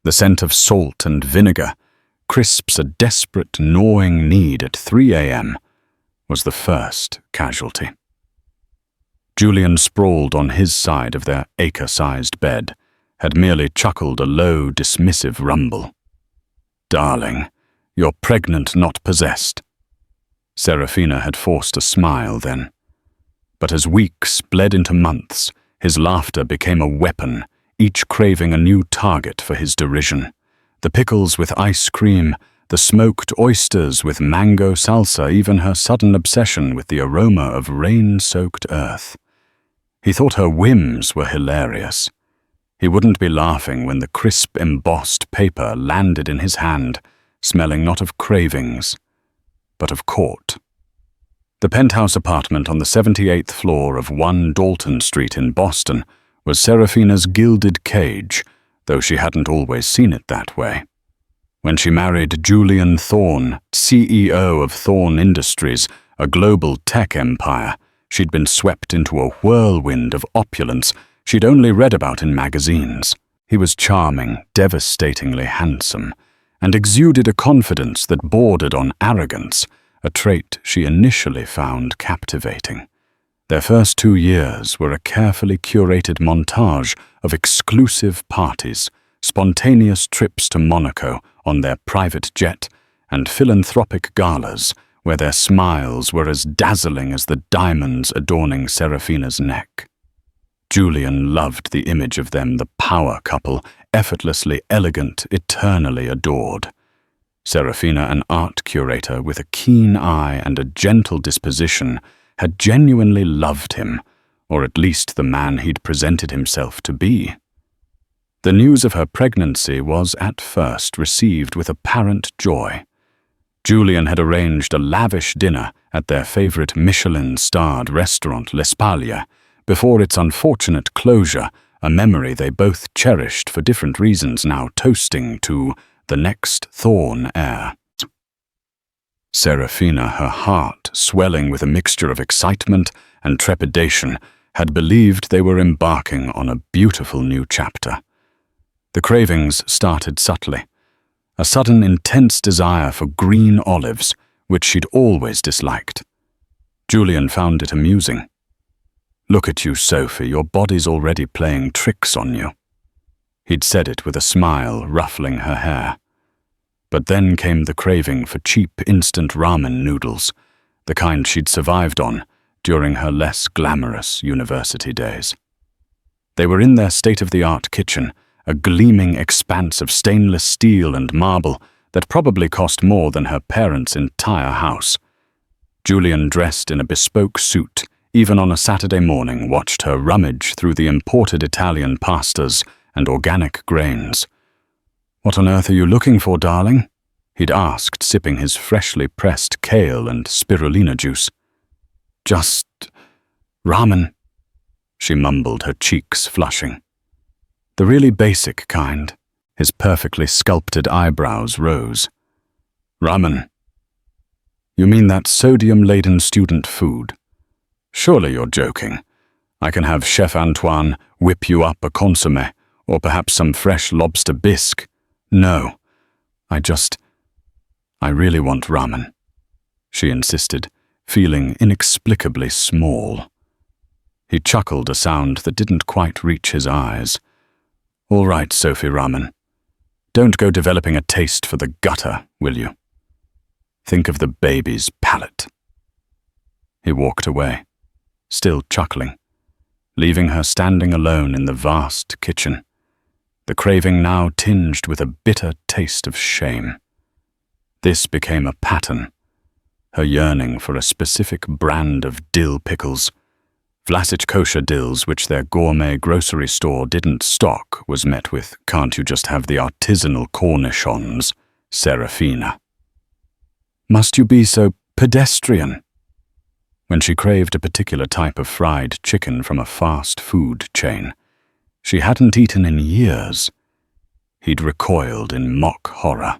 The scent of salt and vinegar crisps a desperate gnawing need at 3 a.m. was the first casualty. Julian sprawled on his side of their acre-sized bed, had merely chuckled a low, dismissive rumble. "Darling, you're pregnant, not possessed." Seraphina had forced a smile then. But as weeks bled into months, his laughter became a weapon, each craving a new target for his derision. The pickles with ice cream, the smoked oysters with mango salsa, even her sudden obsession with the aroma of rain-soaked earth. He thought her whims were hilarious. He wouldn't be laughing when the crisp, embossed paper landed in his hand, smelling not of cravings, but of court. The penthouse apartment on the 78th floor of 1 Dalton Street in Boston was Seraphina's gilded cage, though she hadn't always seen it that way. When she married Julian Thorne, CEO of Thorne Industries, a global tech empire, she'd been swept into a whirlwind of opulence she'd only read about in magazines. He was charming, devastatingly handsome, and exuded a confidence that bordered on arrogance, a trait she initially found captivating. Their first 2 years were a carefully curated montage of exclusive parties, spontaneous trips to Monaco on their private jet, and philanthropic galas where their smiles were as dazzling as the diamonds adorning Seraphina's neck. Julian loved the image of them, the power couple, effortlessly elegant, eternally adored. Seraphina, an art curator with a keen eye and a gentle disposition, had genuinely loved him, or at least the man he'd presented himself to be. The news of her pregnancy was at first received with apparent joy. Julian had arranged a lavish dinner at their favorite Michelin-starred restaurant L'Espalier before its unfortunate closure, a memory they both cherished for different reasons, now toasting to the next Thorne heir. Seraphina, her heart swelling with a mixture of excitement and trepidation, had believed they were embarking on a beautiful new chapter. The cravings started subtly. A sudden intense desire for green olives, which she'd always disliked. Julian found it amusing. "Look at you, Sophie, your body's already playing tricks on you." He'd said it with a smile ruffling her hair. But then came the craving for cheap instant ramen noodles, the kind she'd survived on during her less glamorous university days. They were in their state-of-the-art kitchen, a gleaming expanse of stainless steel and marble that probably cost more than her parents' entire house. Julian, dressed in a bespoke suit, even on a Saturday morning, watched her rummage through the imported Italian pastas and organic grains. "What on earth are you looking for, darling?" he'd asked, sipping his freshly pressed kale and spirulina juice. "Just ramen," she mumbled, her cheeks flushing. "The really basic kind." His perfectly sculpted eyebrows rose. "Ramen? You mean that sodium-laden student food? Surely you're joking. I can have Chef Antoine whip you up a consommé, or perhaps some fresh lobster bisque. No, I really want ramen," she insisted, feeling inexplicably small. He chuckled, a sound that didn't quite reach his eyes. "All right, Sophie Ramen. Don't go developing a taste for the gutter, will you? Think of the baby's palate." He walked away, still chuckling, leaving her standing alone in the vast kitchen, the craving now tinged with a bitter taste of shame. This became a pattern, her yearning for a specific brand of dill pickles. Vlasic kosher dills, which their gourmet grocery store didn't stock, was met with, "Can't you just have the artisanal cornichons, Seraphina?" "Must you be so pedestrian?" When she craved a particular type of fried chicken from a fast food chain she hadn't eaten in years, he'd recoiled in mock horror.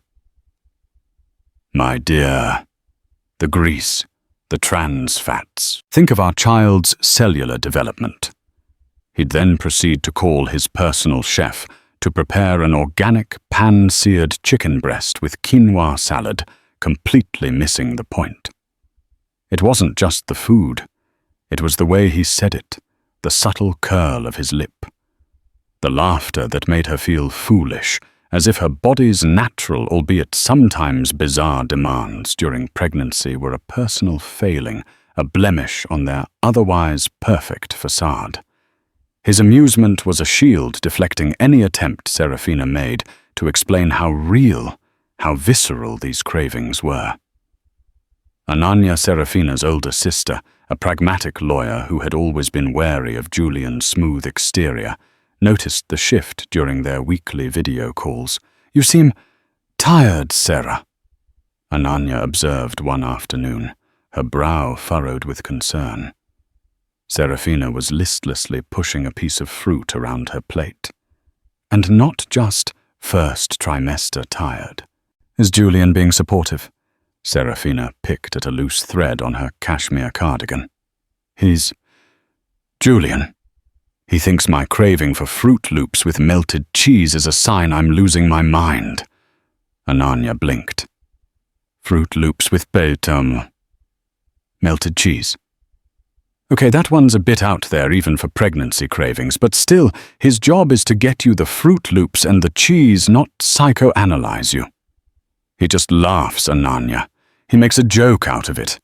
"My dear, the grease, the trans fats. Think of our child's cellular development." He'd then proceed to call his personal chef, to prepare an organic pan-seared chicken breast with quinoa salad, completely missing the point. It wasn't just the food. It was the way he said it, the subtle curl of his lip. The laughter that made her feel foolish, as if her body's natural, albeit sometimes bizarre demands during pregnancy were a personal failing, a blemish on their otherwise perfect facade. His amusement was a shield deflecting any attempt Seraphina made to explain how real, how visceral these cravings were. Ananya, Seraphina's older sister, a pragmatic lawyer who had always been wary of Julian's smooth exterior, noticed the shift during their weekly video calls. "You seem tired, Sarah," Ananya observed one afternoon, her brow furrowed with concern. Seraphina was listlessly pushing a piece of fruit around her plate. And not just first trimester tired. "Is Julian being supportive?" Seraphina picked at a loose thread on her cashmere cardigan. Julian. He thinks my craving for Fruit Loops with melted cheese is a sign I'm losing my mind." Ananya blinked. "Fruit Loops with melted cheese. Okay, that one's a bit out there even for pregnancy cravings, but still, his job is to get you the Fruit Loops and the cheese, not psychoanalyze you." He just laughs, Ananya. He makes a joke out of it.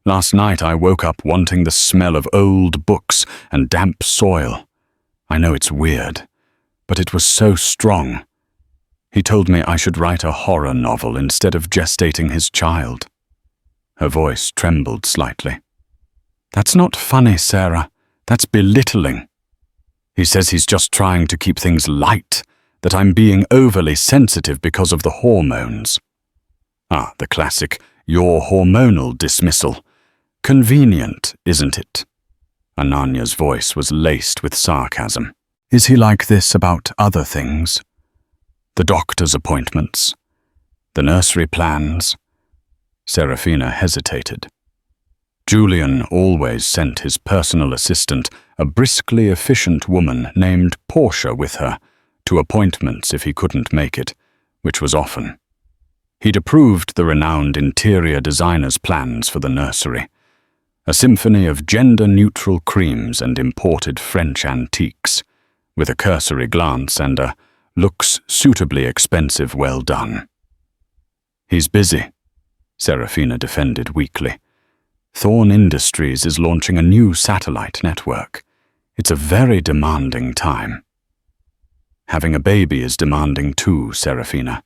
Last night I woke up wanting the smell of old books and damp soil. I know it's weird, but it was so strong. He told me I should write a horror novel instead of gestating his child. Her voice trembled slightly. "That's not funny, Sarah. That's belittling. He says he's just trying to keep things light, that I'm being overly sensitive because of the hormones." Ah, the classic, "your hormonal dismissal." Convenient, isn't it? Ananya's voice was laced with sarcasm. "Is he like this about other things? The doctor's appointments? The nursery plans?" Seraphina hesitated. Julian always sent his personal assistant, a briskly efficient woman named Portia, with her, to appointments if he couldn't make it, which was often. He'd approved the renowned interior designer's plans for the nursery. A symphony of gender-neutral creams and imported French antiques, with a cursory glance and a "looks suitably expensive, well done." "He's busy," Seraphina defended weakly. "Thorne Industries is launching a new satellite network. It's a very demanding time." "Having a baby is demanding too, Seraphina.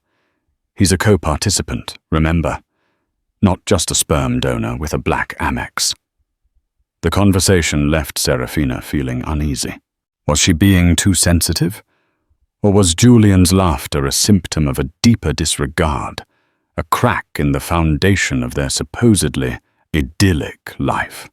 He's a co-participant, remember? Not just a sperm donor with a black Amex." The conversation left Seraphina feeling uneasy. Was she being too sensitive? Or was Julian's laughter a symptom of a deeper disregard, a crack in the foundation of their supposedly idyllic life?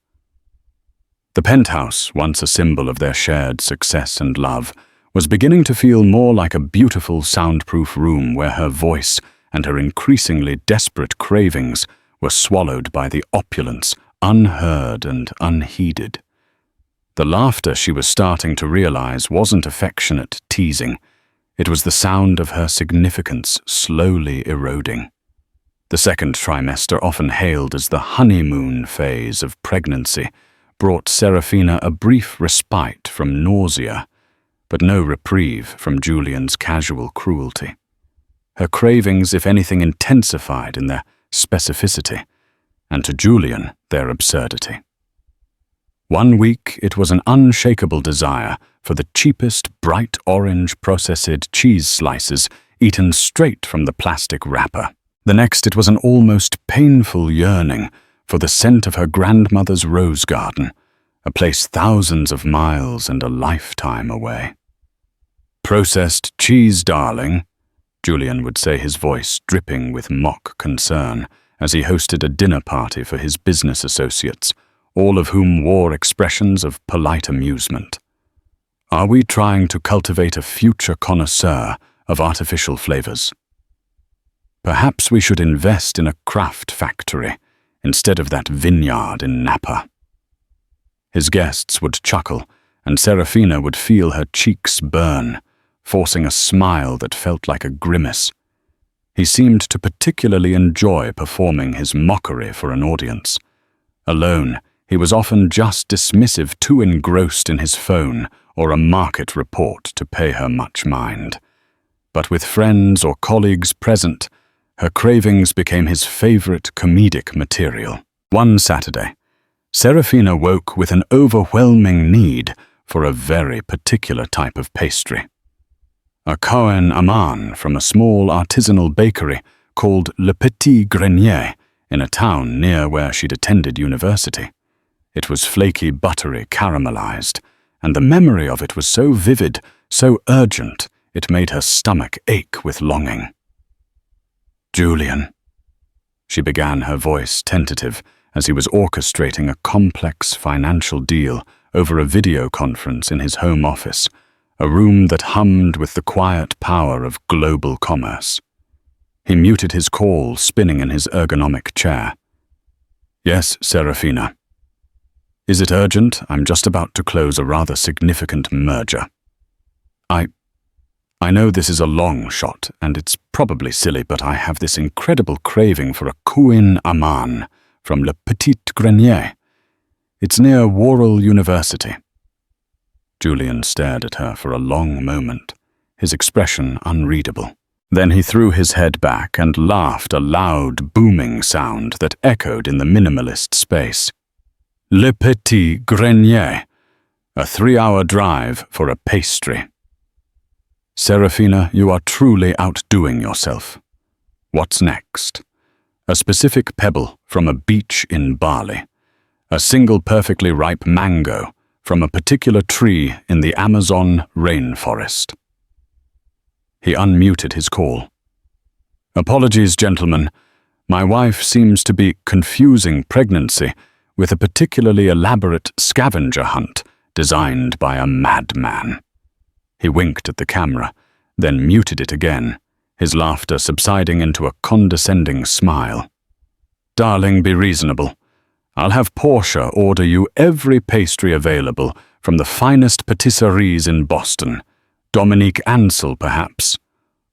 The penthouse, once a symbol of their shared success and love, was beginning to feel more like a beautiful soundproof room where her voice and her increasingly desperate cravings were swallowed by the opulence, unheard and unheeded. The laughter, she was starting to realize, wasn't affectionate teasing. It was the sound of her significance slowly eroding. The second trimester, often hailed as the honeymoon phase of pregnancy, brought Seraphina a brief respite from nausea, but no reprieve from Julian's casual cruelty. Her cravings, if anything, intensified in their specificity, and to Julian, their absurdity. One week, it was an unshakable desire for the cheapest bright orange processed cheese slices eaten straight from the plastic wrapper. The next, it was an almost painful yearning for the scent of her grandmother's rose garden, a place thousands of miles and a lifetime away. "Processed cheese, darling," Julian would say, his voice dripping with mock concern, as he hosted a dinner party for his business associates, all of whom wore expressions of polite amusement. "Are we trying to cultivate a future connoisseur of artificial flavors? Perhaps we should invest in a craft factory instead of that vineyard in Napa." His guests would chuckle, and Seraphina would feel her cheeks burn, forcing a smile that felt like a grimace. He seemed to particularly enjoy performing his mockery for an audience. Alone, he was often just dismissive, too engrossed in his phone or a market report to pay her much mind. But with friends or colleagues present, her cravings became his favorite comedic material. One Saturday, Seraphina woke with an overwhelming need for a very particular type of pastry. A Cohen Aman from a small artisanal bakery called Le Petit Grenier in a town near where she'd attended university. It was flaky, buttery, caramelized, and the memory of it was so vivid, so urgent, it made her stomach ache with longing. "Julian," she began, her voice tentative, as he was orchestrating a complex financial deal over a video conference in his home office, a room that hummed with the quiet power of global commerce. He muted his call, spinning in his ergonomic chair. "Yes, Seraphina. Is it urgent? I'm just about to close a rather significant merger. I know this is a long shot, and it's probably silly, but I have this incredible craving for a Cohen Aman from Le Petit Grenier. It's near Worrell University." Julian stared at her for a long moment, his expression unreadable. Then he threw his head back and laughed, a loud, booming sound that echoed in the minimalist space. "Le Petit Grenier, a 3-hour drive for a pastry. Seraphina, you are truly outdoing yourself. What's next? A specific pebble from a beach in Bali. A single perfectly ripe mango from a particular tree in the Amazon rainforest." He unmuted his call. "Apologies, gentlemen. My wife seems to be confusing pregnancy with a particularly elaborate scavenger hunt designed by a madman." He winked at the camera, then muted it again, his laughter subsiding into a condescending smile. "Darling, be reasonable. I'll have Portia order you every pastry available from the finest patisseries in Boston, Dominique Ansel perhaps,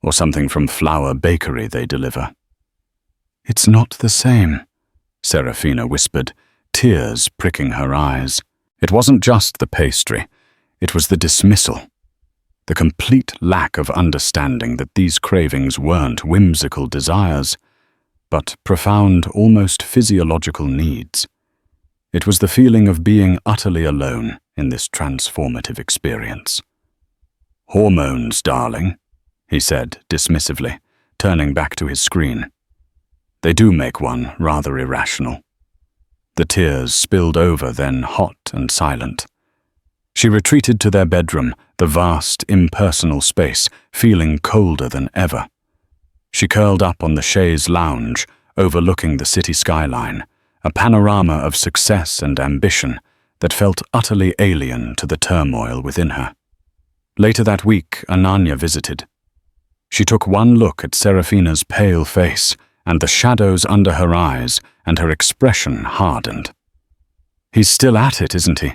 or something from Flower Bakery they deliver." "It's not the same," Seraphina whispered, tears pricking her eyes. It wasn't just the pastry, it was the dismissal. The complete lack of understanding that these cravings weren't whimsical desires, but profound, almost physiological needs. It was the feeling of being utterly alone in this transformative experience. "Hormones, darling," he said dismissively, turning back to his screen. "They do make one rather irrational." The tears spilled over, then hot and silent. She retreated to their bedroom, the vast, impersonal space, feeling colder than ever. She curled up on the chaise lounge, overlooking the city skyline, a panorama of success and ambition that felt utterly alien to the turmoil within her. Later that week, Ananya visited. She took one look at Seraphina's pale face and the shadows under her eyes, and her expression hardened. "He's still at it, isn't he?"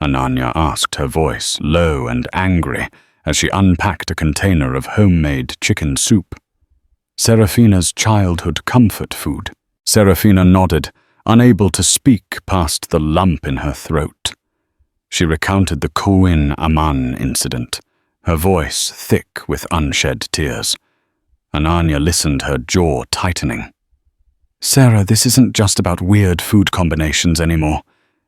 Ananya asked, her voice low and angry as she unpacked a container of homemade chicken soup. Seraphina's childhood comfort food. Seraphina nodded, unable to speak past the lump in her throat. She recounted the Cohen Aman incident, her voice thick with unshed tears. Ananya listened, her jaw tightening. "Sarah, this isn't just about weird food combinations anymore.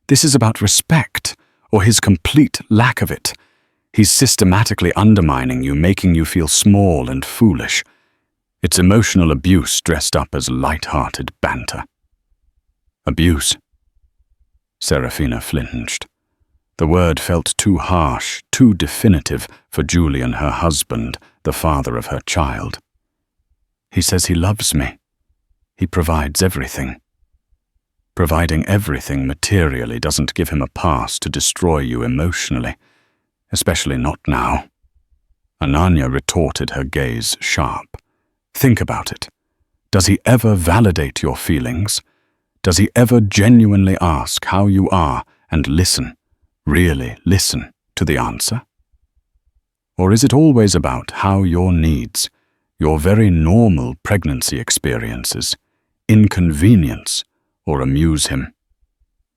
This is about respect, or his complete lack of it. He's systematically undermining you, making you feel small and foolish. It's emotional abuse dressed up as light-hearted banter." "Abuse?" Seraphina flinched. The word felt too harsh, too definitive for Julian, her husband, the father of her child. "He says he loves me. He provides everything." Providing everything materially doesn't give him a pass to destroy you emotionally, especially not now. Ananya retorted, her gaze sharp. "Think about it. Does he ever validate your feelings? Does he ever genuinely ask how you are and listen, really listen to the answer? Or is it always about how your needs, your very normal pregnancy experiences, inconvenience or amuse him?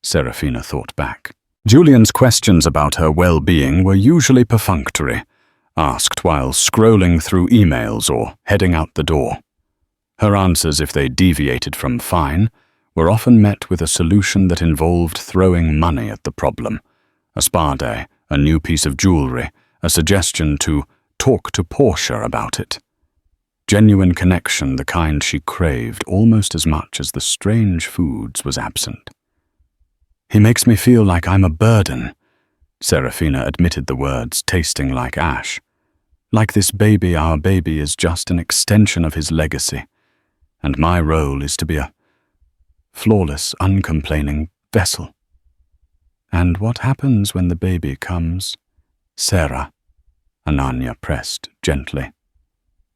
Seraphina thought back. Julian's questions about her well-being were usually perfunctory, asked while scrolling through emails or heading out the door. Her answers, if they deviated from fine, were often met with a solution that involved throwing money at the problem. A spa day, a new piece of jewelry, a suggestion to talk to Portia about it. Genuine connection, the kind she craved almost as much as the strange foods was absent. "He makes me feel like I'm a burden," Seraphina admitted, the words tasting like ash. "Like this baby, our baby, is just an extension of his legacy, and my role is to be a flawless, uncomplaining vessel." "And what happens when the baby comes, Sarah?" Ananya pressed gently.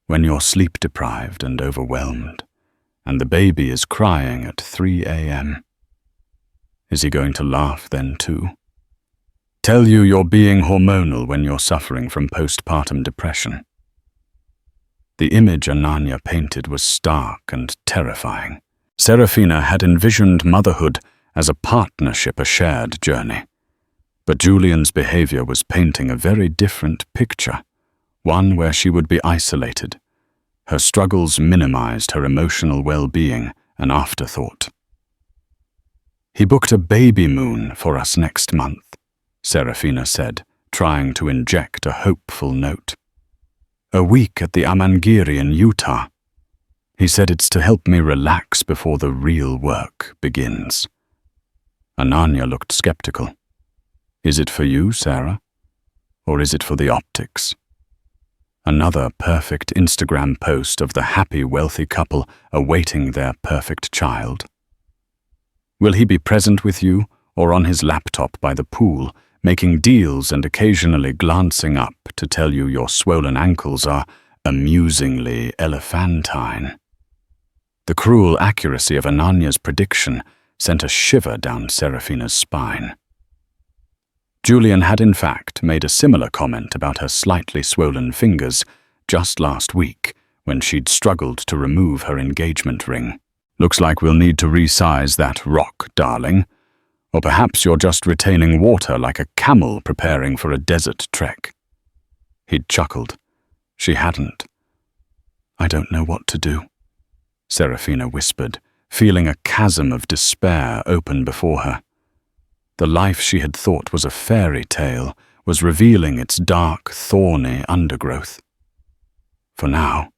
"When you're sleep-deprived and overwhelmed, and the baby is crying at 3 a.m. Is he going to laugh then too? Tell you you're being hormonal when you're suffering from postpartum depression?" The image Ananya painted was stark and terrifying. Seraphina had envisioned motherhood as a partnership, a shared journey. But Julian's behavior was painting a very different picture, one where she would be isolated. Her struggles minimized her emotional well-being, an afterthought. "He booked a baby moon for us next month," Seraphina said, trying to inject a hopeful note. "A week at the Amangiri in Utah. He said it's to help me relax before the real work begins." Ananya looked skeptical. "Is it for you, Sarah? Or is it for the optics?" Another perfect Instagram post of the happy, wealthy couple awaiting their perfect child. "Will he be present with you or on his laptop by the pool, making deals and occasionally glancing up to tell you your swollen ankles are amusingly elephantine?" The cruel accuracy of Ananya's prediction sent a shiver down Seraphina's spine. Julian had in fact made a similar comment about her slightly swollen fingers just last week when she'd struggled to remove her engagement ring. "Looks like we'll need to resize that rock, darling. Or perhaps you're just retaining water like a camel preparing for a desert trek." He'd chuckled. She hadn't. "I don't know what to do," Seraphina whispered, feeling a chasm of despair open before her. The life she had thought was a fairy tale was revealing its dark, thorny undergrowth. "For now,"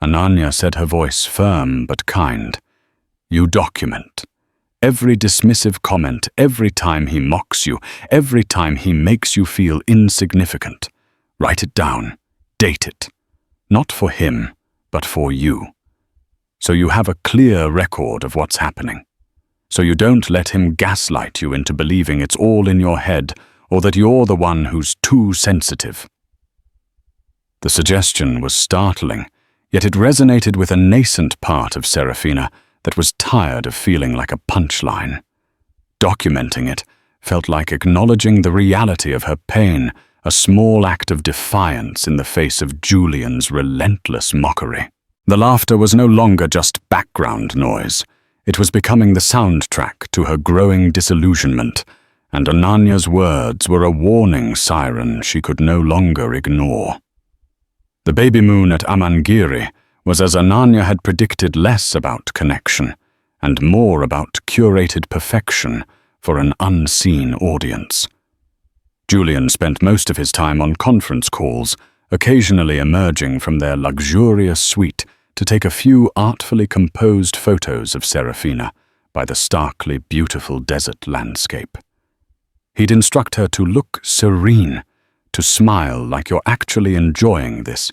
Ananya said, her voice firm but kind, "you document. Every dismissive comment, every time he mocks you, every time he makes you feel insignificant. Write it down. Date it. Not for him, but for you. So you have a clear record of what's happening. So you don't let him gaslight you into believing it's all in your head or that you're the one who's too sensitive." The suggestion was startling, yet it resonated with a nascent part of Seraphina that was tired of feeling like a punchline. Documenting it felt like acknowledging the reality of her pain, a small act of defiance in the face of Julian's relentless mockery. The laughter was no longer just background noise. It was becoming the soundtrack to her growing disillusionment, and Ananya's words were a warning siren she could no longer ignore. The baby moon at Amangiri was, as Ananya had predicted, less about connection and more about curated perfection for an unseen audience. Julian spent most of his time on conference calls, occasionally emerging from their luxurious suite to take a few artfully composed photos of Seraphina by the starkly beautiful desert landscape. He'd instruct her to look serene, to smile like you're actually enjoying this.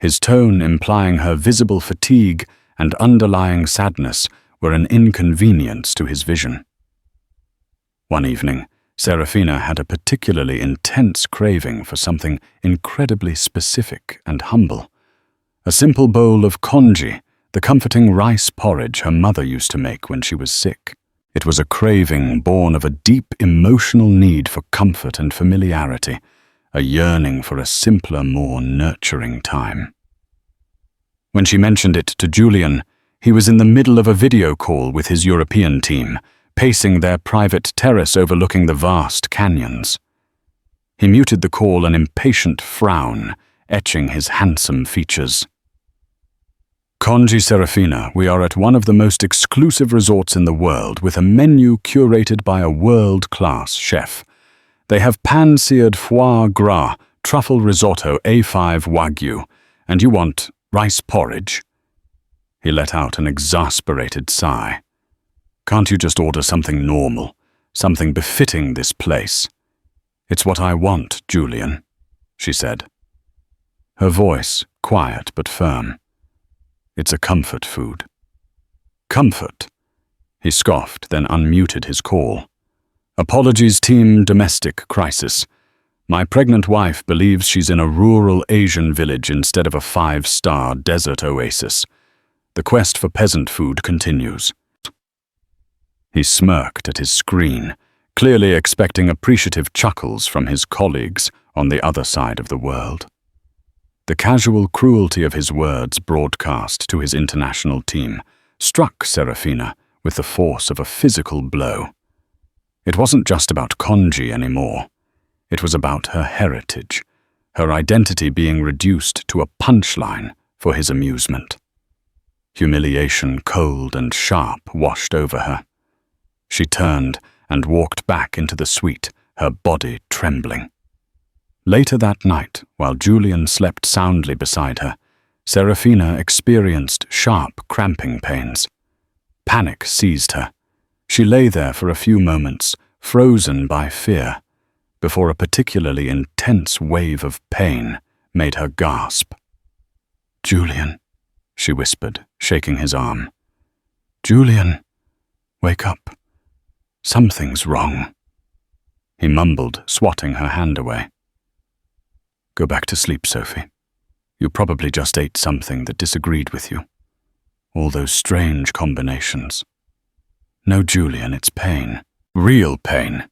His tone implying her visible fatigue and underlying sadness were an inconvenience to his vision. One evening, Seraphina had a particularly intense craving for something incredibly specific and humble. A simple bowl of congee, the comforting rice porridge her mother used to make when she was sick. It was a craving born of a deep emotional need for comfort and familiarity, a yearning for a simpler, more nurturing time. When she mentioned it to Julian, he was in the middle of a video call with his European team, pacing their private terrace overlooking the vast canyons. He muted the call, an impatient frown etching his handsome features. "Conji Seraphina, we are at one of the most exclusive resorts in the world with a menu curated by a world-class chef. They have pan-seared foie gras, truffle risotto, A5 wagyu, and you want rice porridge?" He let out an exasperated sigh. "Can't you just order something normal, something befitting this place?" "It's what I want, Julian," she said. Her voice quiet but firm. "It's a comfort food." "Comfort?" He scoffed, then unmuted his call. "Apologies, team, domestic crisis. My pregnant wife believes she's in a rural Asian village instead of a 5-star desert oasis. The quest for peasant food continues." He smirked at his screen, clearly expecting appreciative chuckles from his colleagues on the other side of the world. The casual cruelty of his words broadcast to his international team struck Seraphina with the force of a physical blow. It wasn't just about Conji anymore. It was about her heritage, her identity being reduced to a punchline for his amusement. Humiliation, cold and sharp, washed over her. She turned and walked back into the suite, her body trembling. Later that night, while Julian slept soundly beside her, Seraphina experienced sharp, cramping pains. Panic seized her. She lay there for a few moments, frozen by fear, before a particularly intense wave of pain made her gasp. "Julian," she whispered, shaking his arm. "Julian, wake up. Something's wrong." He mumbled, swatting her hand away. "Go back to sleep, Sophie. You probably just ate something that disagreed with you. All those strange combinations. No, Julian, it's pain. Real pain,"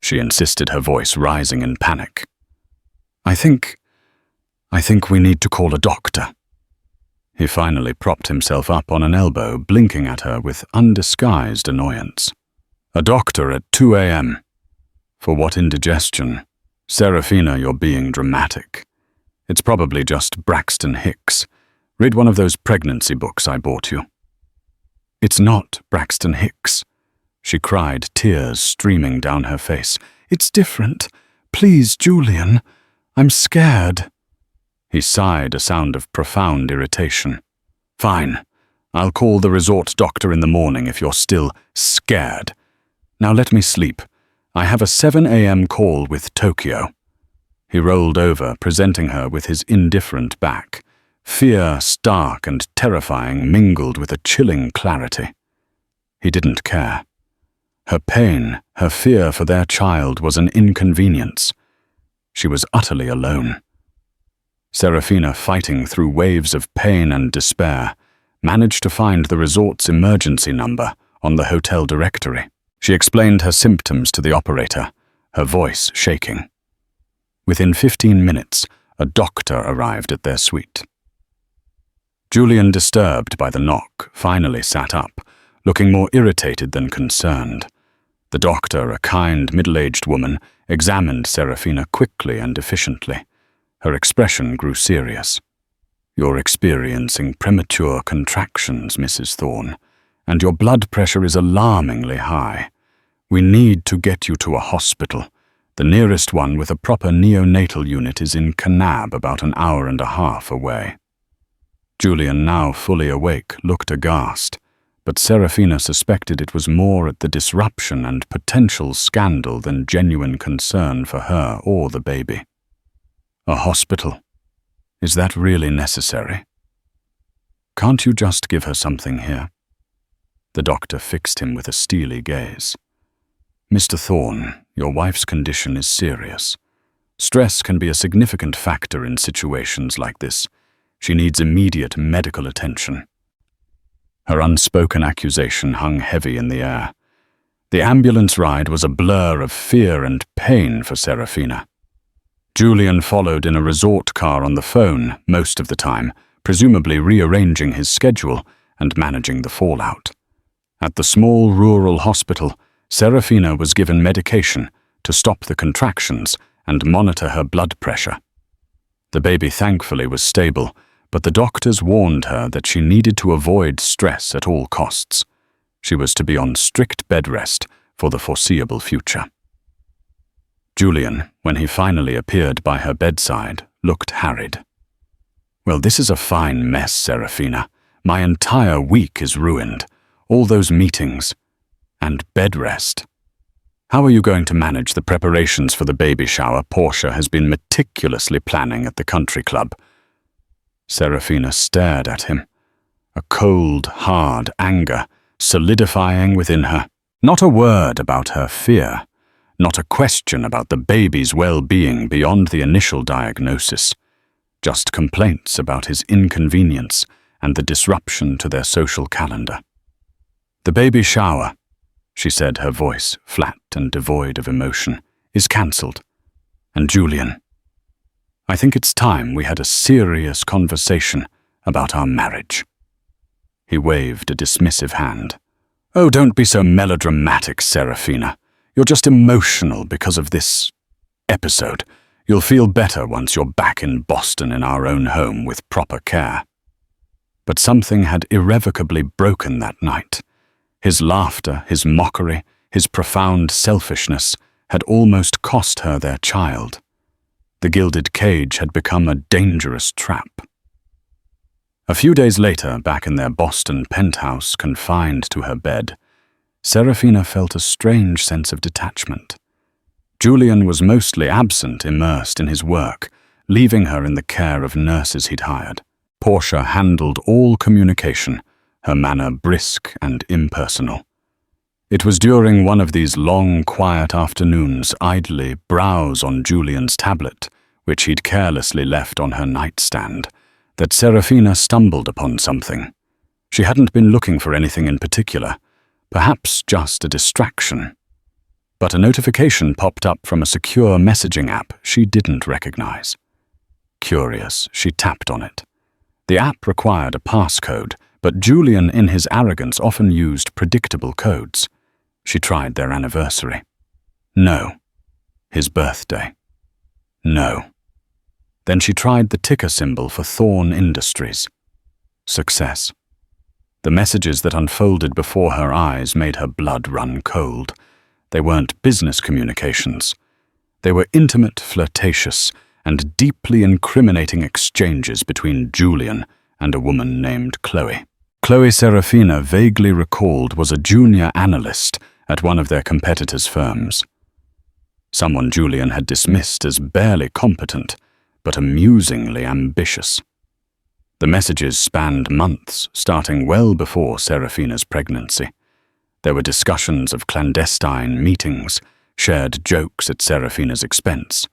she insisted, her voice rising in panic. I think we need to call a doctor." He finally propped himself up on an elbow, blinking at her with undisguised annoyance. "A doctor at 2 a.m. For what indigestion? Seraphina, you're being dramatic. It's probably just Braxton Hicks. Read one of those pregnancy books I bought you." "It's not Braxton Hicks," she cried, tears streaming down her face. "It's different. Please, Julian. I'm scared." He sighed, a sound of profound irritation. "Fine. I'll call the resort doctor in the morning if you're still scared. Now let me sleep. I have a 7 a.m. call with Tokyo." He rolled over, presenting her with his indifferent back. Fear, stark and terrifying, mingled with a chilling clarity. He didn't care. Her pain, her fear for their child was an inconvenience. She was utterly alone. Seraphina, fighting through waves of pain and despair, managed to find the resort's emergency number on the hotel directory. She explained her symptoms to the operator, her voice shaking. Within 15 minutes, a doctor arrived at their suite. Julian, disturbed by the knock, finally sat up, looking more irritated than concerned. The doctor, a kind, middle-aged woman, examined Seraphina quickly and efficiently. Her expression grew serious. "You're experiencing premature contractions, Mrs. Thorne, and your blood pressure is alarmingly high. We need to get you to a hospital. The nearest one with a proper neonatal unit is in Kanab, about an hour and a half away." Julian, now fully awake, looked aghast, but Seraphina suspected it was more at the disruption and potential scandal than genuine concern for her or the baby. "A hospital? Is that really necessary? Can't you just give her something here?" The doctor fixed him with a steely gaze. "Mr. Thorne, your wife's condition is serious. Stress can be a significant factor in situations like this. She needs immediate medical attention." Her unspoken accusation hung heavy in the air. The ambulance ride was a blur of fear and pain for Seraphina. Julian followed in a resort car on the phone most of the time, presumably rearranging his schedule and managing the fallout. At the small rural hospital, Seraphina was given medication to stop the contractions and monitor her blood pressure. The baby thankfully was stable, but the doctors warned her that she needed to avoid stress at all costs. She was to be on strict bed rest for the foreseeable future. Julian, when he finally appeared by her bedside, looked harried. "Well, this is a fine mess, Seraphina. My entire week is ruined. All those meetings. And bed rest. How are you going to manage the preparations for the baby shower Portia has been meticulously planning at the country club?" Seraphina stared at him, a cold, hard anger solidifying within her. Not a word about her fear, not a question about the baby's well-being beyond the initial diagnosis, just complaints about his inconvenience and the disruption to their social calendar. "The baby shower," she said, her voice flat and devoid of emotion, "is cancelled. And Julian, I think it's time we had a serious conversation about our marriage." He waved a dismissive hand. "Oh, don't be so melodramatic, Seraphina. You're just emotional because of this episode. You'll feel better once you're back in Boston in our own home with proper care." But something had irrevocably broken that night. His laughter, his mockery, his profound selfishness had almost cost her their child. The gilded cage had become a dangerous trap. A few days later, back in their Boston penthouse confined to her bed, Seraphina felt a strange sense of detachment. Julian was mostly absent, immersed in his work, leaving her in the care of nurses he'd hired. Portia handled all communication, her manner brisk and impersonal. It was during one of these long, quiet afternoons, idly browse on Julian's tablet, which he'd carelessly left on her nightstand, that Seraphina stumbled upon something. She hadn't been looking for anything in particular, perhaps just a distraction. But a notification popped up from a secure messaging app she didn't recognize. Curious, she tapped on it. The app required a passcode, but Julian, in his arrogance, often used predictable codes. She tried their anniversary. No. His birthday. No. Then she tried the ticker symbol for Thorne Industries. Success. The messages that unfolded before her eyes made her blood run cold. They weren't business communications. They were intimate, flirtatious, and deeply incriminating exchanges between Julian and a woman named Chloe. Chloe, Seraphina vaguely recalled, was a junior analyst at one of their competitors' firms. Someone Julian had dismissed as barely competent, but amusingly ambitious. The messages spanned months, starting well before Seraphina's pregnancy. There were discussions of clandestine meetings, shared jokes at Seraphina's expense.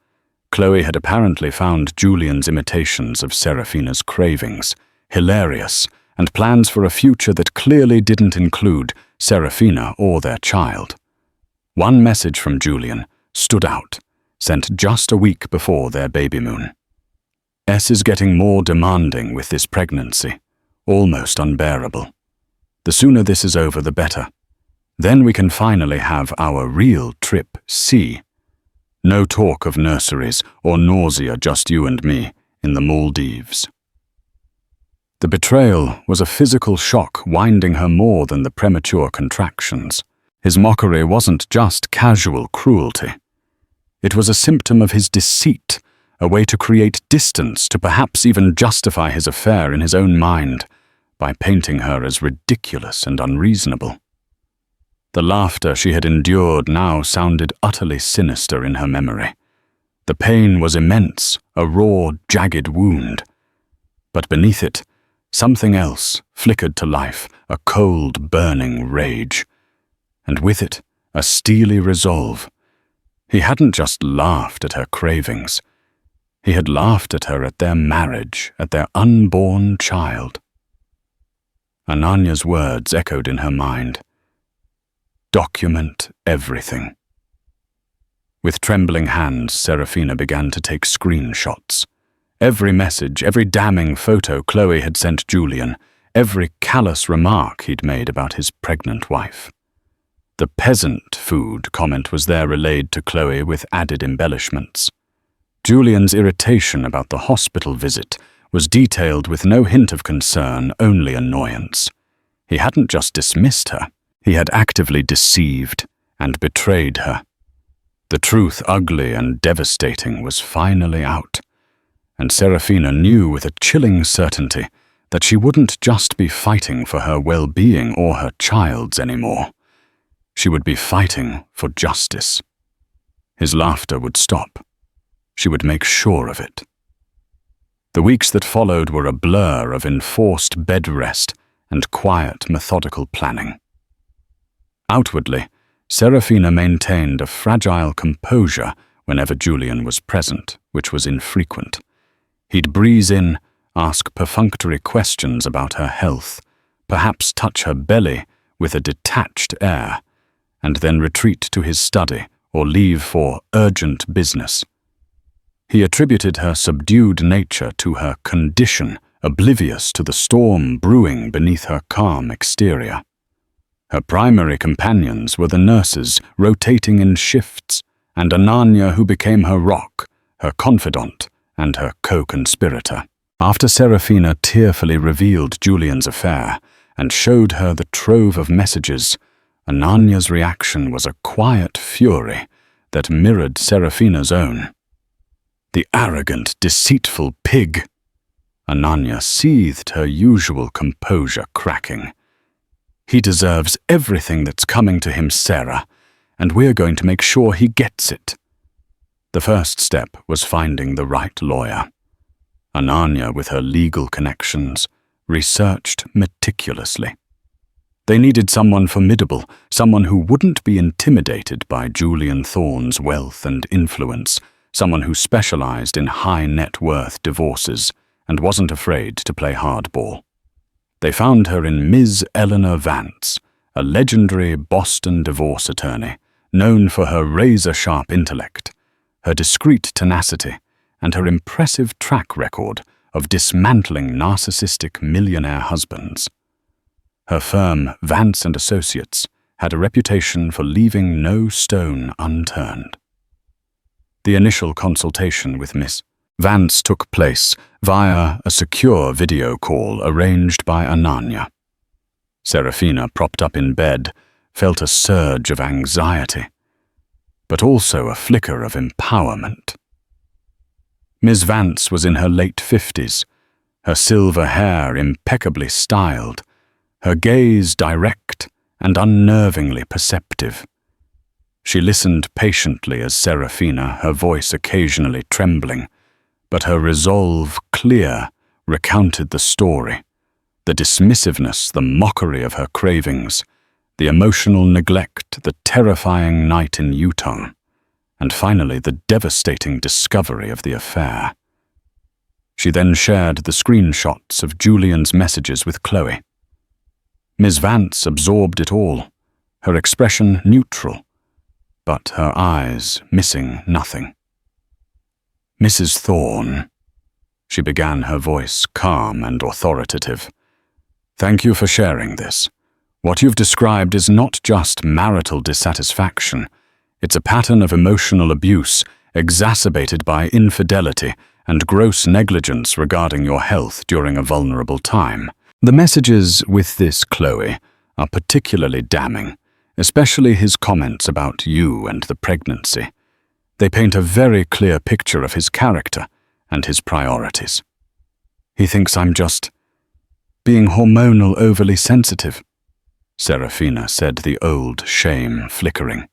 Chloe had apparently found Julian's imitations of Seraphina's cravings hilarious, and plans for a future that clearly didn't include Seraphina or their child. One message from Julian stood out, sent just a week before their baby moon. "S is getting more demanding with this pregnancy, almost unbearable. The sooner this is over, the better. Then we can finally have our real trip C. No talk of nurseries or nausea, just you and me in the Maldives." The betrayal was a physical shock, winding her more than the premature contractions. His mockery wasn't just casual cruelty. It was a symptom of his deceit, a way to create distance, to perhaps even justify his affair in his own mind, by painting her as ridiculous and unreasonable. The laughter she had endured now sounded utterly sinister in her memory. The pain was immense, a raw, jagged wound. But beneath it, something else flickered to life, a cold, burning rage. And with it, a steely resolve. He hadn't just laughed at her cravings. He had laughed at her, at their marriage, at their unborn child. Ananya's words echoed in her mind. Document everything. With trembling hands, Seraphina began to take screenshots. Every message, every damning photo Chloe had sent Julian, every callous remark he'd made about his pregnant wife. The peasant food comment was there relayed to Chloe with added embellishments. Julian's irritation about the hospital visit was detailed with no hint of concern, only annoyance. He hadn't just dismissed her, he had actively deceived and betrayed her. The truth, ugly and devastating, was finally out, and Seraphina knew with a chilling certainty that she wouldn't just be fighting for her well-being or her child's anymore. She would be fighting for justice. His laughter would stop. She would make sure of it. The weeks that followed were a blur of enforced bed rest and quiet, methodical planning. Outwardly, Seraphina maintained a fragile composure whenever Julian was present, which was infrequent. He'd breeze in, ask perfunctory questions about her health, perhaps touch her belly with a detached air, and then retreat to his study or leave for urgent business. He attributed her subdued nature to her condition, oblivious to the storm brewing beneath her calm exterior. Her primary companions were the nurses, rotating in shifts, and Ananya, who became her rock, her confidant, and her co-conspirator. After Seraphina tearfully revealed Julian's affair and showed her the trove of messages, Ananya's reaction was a quiet fury that mirrored Seraphina's own. The arrogant, deceitful pig! Ananya seethed, her usual composure cracking. He deserves everything that's coming to him, Sarah, and we're going to make sure he gets it. The first step was finding the right lawyer. Ananya, with her legal connections, researched meticulously. They needed someone formidable, someone who wouldn't be intimidated by Julian Thorne's wealth and influence, someone who specialized in high-net-worth divorces and wasn't afraid to play hardball. They found her in Ms. Eleanor Vance, a legendary Boston divorce attorney, known for her razor-sharp intellect, her discreet tenacity, and her impressive track record of dismantling narcissistic millionaire husbands. Her firm, Vance & Associates, had a reputation for leaving no stone unturned. The initial consultation with Miss Vance took place via a secure video call arranged by Ananya. Seraphina, propped up in bed, felt a surge of anxiety, but also a flicker of empowerment. Ms. Vance was in her late 50s, her silver hair impeccably styled, her gaze direct and unnervingly perceptive. She listened patiently as Seraphina, her voice occasionally trembling, but her resolve clear, recounted the story, the dismissiveness, the mockery of her cravings, the emotional neglect, the terrifying night in Utah, and finally the devastating discovery of the affair. She then shared the screenshots of Julian's messages with Chloe. Ms. Vance absorbed it all, her expression neutral, but her eyes missing nothing. "Mrs. Thorne," she began, her voice calm and authoritative, "thank you for sharing this. What you've described is not just marital dissatisfaction. It's a pattern of emotional abuse exacerbated by infidelity and gross negligence regarding your health during a vulnerable time. The messages with this Chloe are particularly damning, especially his comments about you and the pregnancy. They paint a very clear picture of his character and his priorities. He thinks I'm just being hormonal overly sensitive," Seraphina said, the old shame flickering.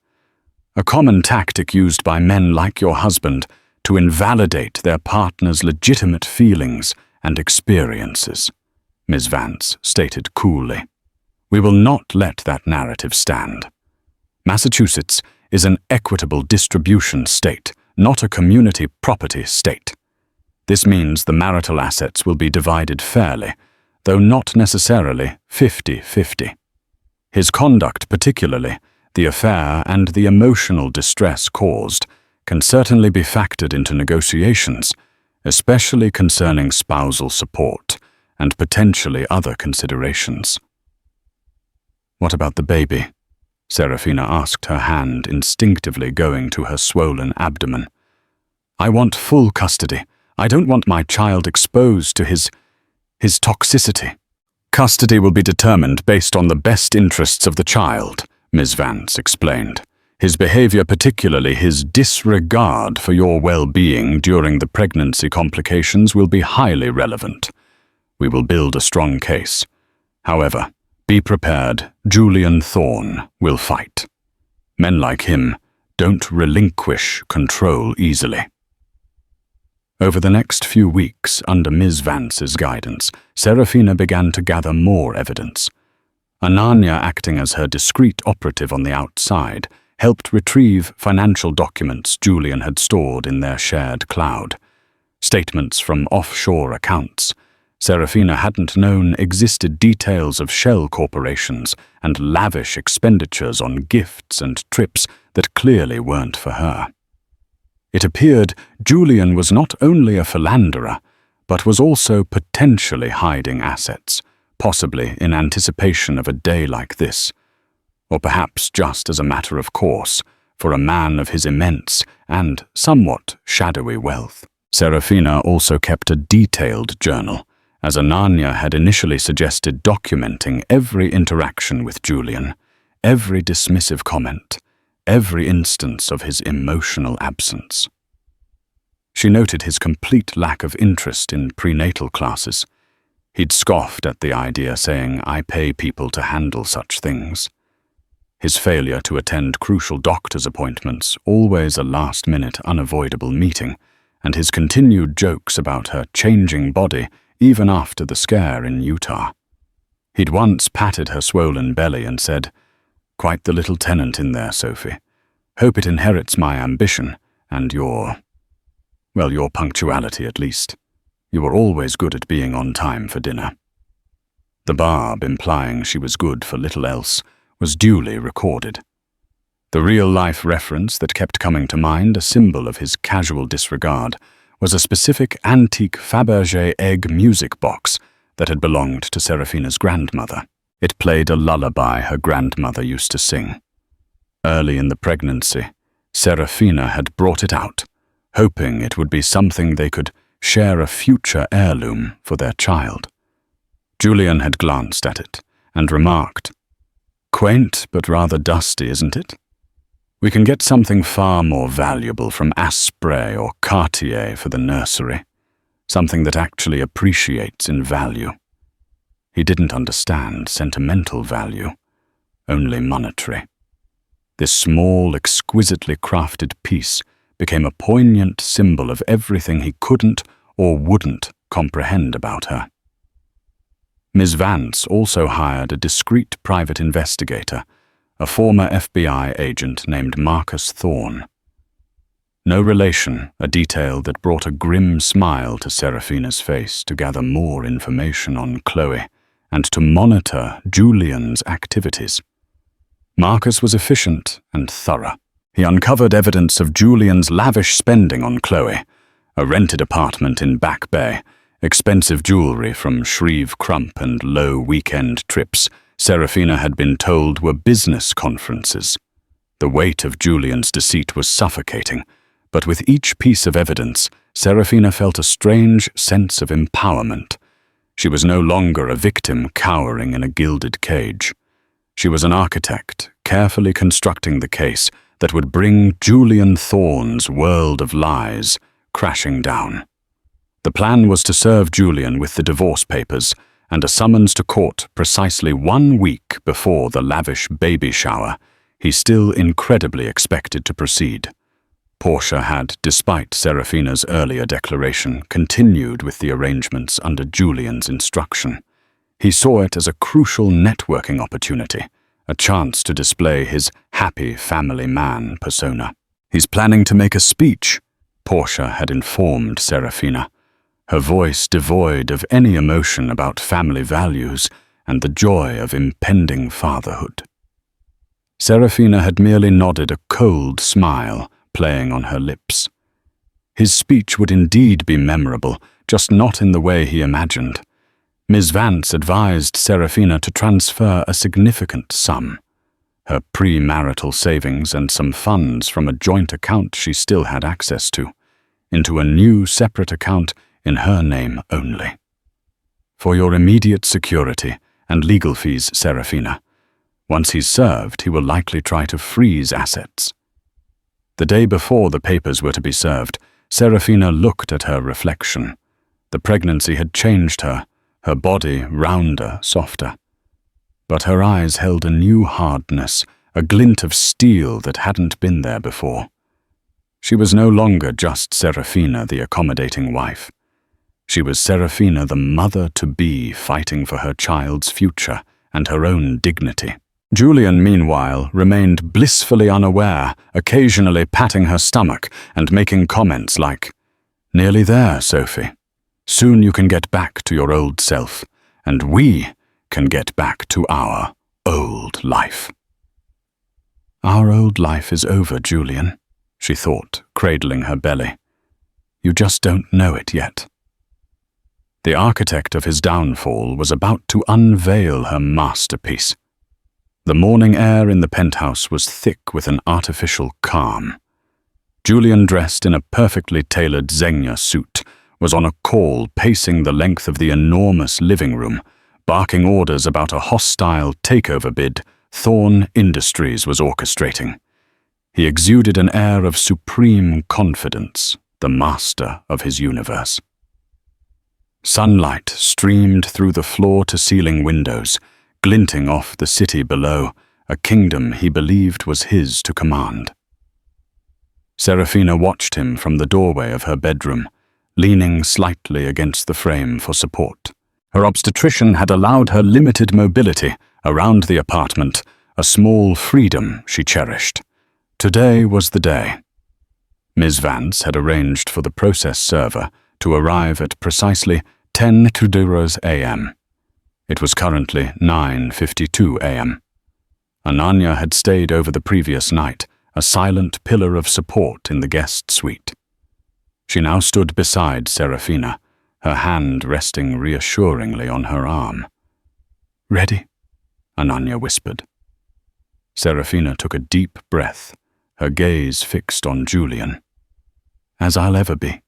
"A common tactic used by men like your husband to invalidate their partner's legitimate feelings and experiences," Ms. Vance stated coolly. "We will not let that narrative stand. Massachusetts is an equitable distribution state, not a community property state. This means the marital assets will be divided fairly, though not necessarily 50-50. His conduct particularly, the affair and the emotional distress caused, can certainly be factored into negotiations, especially concerning spousal support and potentially other considerations. "What about the baby?" Seraphina asked, her hand instinctively going to her swollen abdomen. "I want full custody. I don't want my child exposed to his toxicity." "Custody will be determined based on the best interests of the child," Ms. Vance explained. "His behavior, particularly his disregard for your well-being during the pregnancy complications, will be highly relevant. We will build a strong case. However, be prepared, Julian Thorne will fight. Men like him don't relinquish control easily." Over the next few weeks, under Ms. Vance's guidance, Seraphina began to gather more evidence. Ananya, acting as her discreet operative on the outside, helped retrieve financial documents Julian had stored in their shared cloud. Statements from offshore accounts. Seraphina hadn't known existed details of shell corporations and lavish expenditures on gifts and trips that clearly weren't for her. It appeared Julian was not only a philanderer, but was also potentially hiding assets, possibly in anticipation of a day like this, or perhaps just as a matter of course for a man of his immense and somewhat shadowy wealth. Seraphina also kept a detailed journal, as Ananya had initially suggested documenting every interaction with Julian, every dismissive comment, every instance of his emotional absence. She noted his complete lack of interest in prenatal classes. He'd scoffed at the idea, saying, "I pay people to handle such things." His failure to attend crucial doctor's appointments, always a last-minute unavoidable meeting, and his continued jokes about her changing body even after the scare in Utah. He'd once patted her swollen belly and said, "Quite the little tenant in there, Sophie. Hope it inherits my ambition and your punctuality at least. You were always good at being on time for dinner." The barb, implying she was good for little else, was duly recorded. The real-life reference that kept coming to mind, a symbol of his casual disregard, was a specific antique Fabergé egg music box that had belonged to Seraphina's grandmother. It played a lullaby her grandmother used to sing. Early in the pregnancy, Seraphina had brought it out, hoping it would be something they could share a future heirloom for their child. Julian had glanced at it and remarked, "Quaint but rather dusty, isn't it? We can get something far more valuable from Asprey or Cartier for the nursery, something that actually appreciates in value." He didn't understand sentimental value, only monetary. This small, exquisitely crafted piece became a poignant symbol of everything he couldn't or wouldn't comprehend about her. Ms. Vance also hired a discreet private investigator, a former FBI agent named Marcus Thorne. No relation, a detail that brought a grim smile to Seraphina's face, to gather more information on Chloe and to monitor Julian's activities. Marcus was efficient and thorough. He uncovered evidence of Julian's lavish spending on Chloe, a rented apartment in Back Bay, expensive jewelry from Shreve Crump, and low weekend trips Seraphina had been told were business conferences. The weight of Julian's deceit was suffocating, but with each piece of evidence, Seraphina felt a strange sense of empowerment. She was no longer a victim cowering in a gilded cage. She was an architect, carefully constructing the case that would bring Julian Thorne's world of lies crashing down. The plan was to serve Julian with the divorce papers and a summons to court precisely 1 week before the lavish baby shower he still incredibly expected to proceed. Portia had, despite Seraphina's earlier declaration, continued with the arrangements under Julian's instruction. He saw it as a crucial networking opportunity, a chance to display his happy family man persona. "He's planning to make a speech," Portia had informed Seraphina, her voice devoid of any emotion about family values and the joy of impending fatherhood. Seraphina had merely nodded a cold smile, playing on her lips. His speech would indeed be memorable, just not in the way he imagined. Ms. Vance advised Seraphina to transfer a significant sum, her premarital savings and some funds from a joint account she still had access to, into a new separate account in her name only. For your immediate security and legal fees, Seraphina. Once he's served, he will likely try to freeze assets. The day before the papers were to be served, Seraphina looked at her reflection. The pregnancy had changed her, her body rounder, softer. But her eyes held a new hardness, a glint of steel that hadn't been there before. She was no longer just Seraphina, the accommodating wife. She was Seraphina, the mother-to-be, fighting for her child's future and her own dignity. Julian, meanwhile, remained blissfully unaware, occasionally patting her stomach and making comments like, "Nearly there, Sophie. Soon you can get back to your old self, and we can get back to our old life." "Our old life is over, Julian," she thought, cradling her belly. "You just don't know it yet." The architect of his downfall was about to unveil her masterpiece. The morning air in the penthouse was thick with an artificial calm. Julian, dressed in a perfectly tailored Xenia suit, was on a call pacing the length of the enormous living room, barking orders about a hostile takeover bid Thorne Industries was orchestrating. He exuded an air of supreme confidence, the master of his universe. Sunlight streamed through the floor-to-ceiling windows, glinting off the city below, a kingdom he believed was his to command. Seraphina watched him from the doorway of her bedroom, leaning slightly against the frame for support. Her obstetrician had allowed her limited mobility around the apartment, a small freedom she cherished. Today was the day. Ms. Vance had arranged for the process server to arrive at precisely 10:20 a.m. It was currently 9:52 a.m. Ananya had stayed over the previous night, a silent pillar of support in the guest suite. She now stood beside Seraphina, her hand resting reassuringly on her arm. "Ready?" Ananya whispered. Seraphina took a deep breath, her gaze fixed on Julian. "As I'll ever be."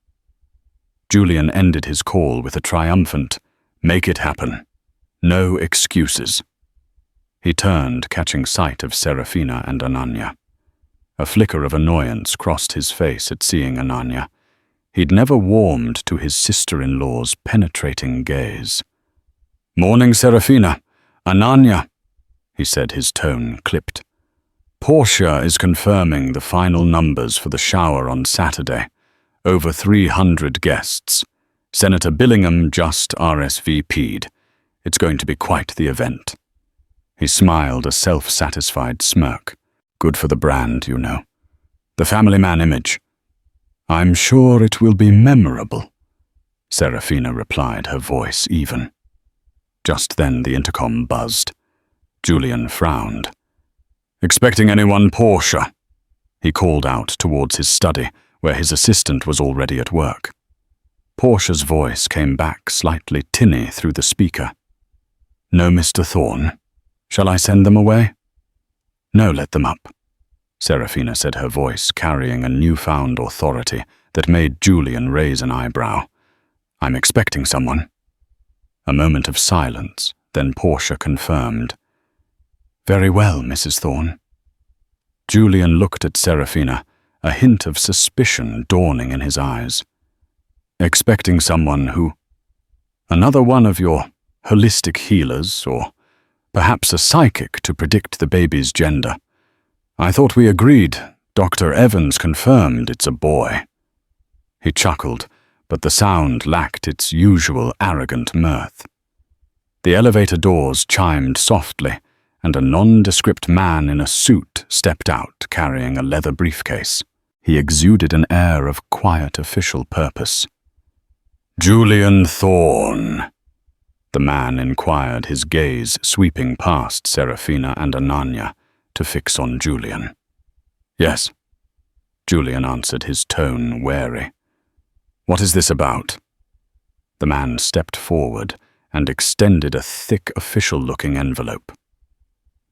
Julian ended his call with a triumphant, "Make it happen. No excuses." He turned, catching sight of Seraphina and Ananya. A flicker of annoyance crossed his face at seeing Ananya. He'd never warmed to his sister-in-law's penetrating gaze. "Morning, Seraphina. Ananya," he said, his tone clipped. "Portia is confirming the final numbers for the shower on Saturday. Over 300 guests. Senator Billingham just RSVP'd. It's going to be quite the event." He smiled a self-satisfied smirk. "Good for the brand, you know. The family man image." "I'm sure it will be memorable," Seraphina replied, her voice even. Just then the intercom buzzed. Julian frowned. "Expecting anyone, Portia?" he called out towards his study, where his assistant was already at work. Portia's voice came back slightly tinny through the speaker. "No, Mr. Thorne. Shall I send them away?" "No, let them up," Seraphina said, her voice carrying a newfound authority that made Julian raise an eyebrow. "I'm expecting someone." A moment of silence, then Portia confirmed. "Very well, Mrs. Thorne." Julian looked at Seraphina, a hint of suspicion dawning in his eyes. "Expecting someone who... Another one of your holistic healers, or perhaps a psychic to predict the baby's gender. I thought we agreed. Dr. Evans confirmed it's a boy." He chuckled, but the sound lacked its usual arrogant mirth. The elevator doors chimed softly, and a nondescript man in a suit stepped out carrying a leather briefcase. He exuded an air of quiet official purpose. "Julian Thorne," the man inquired, his gaze sweeping past Seraphina and Ananya to fix on Julian. "Yes." Julian answered, his tone wary. "What is this about?" The man stepped forward and extended a thick, official-looking envelope.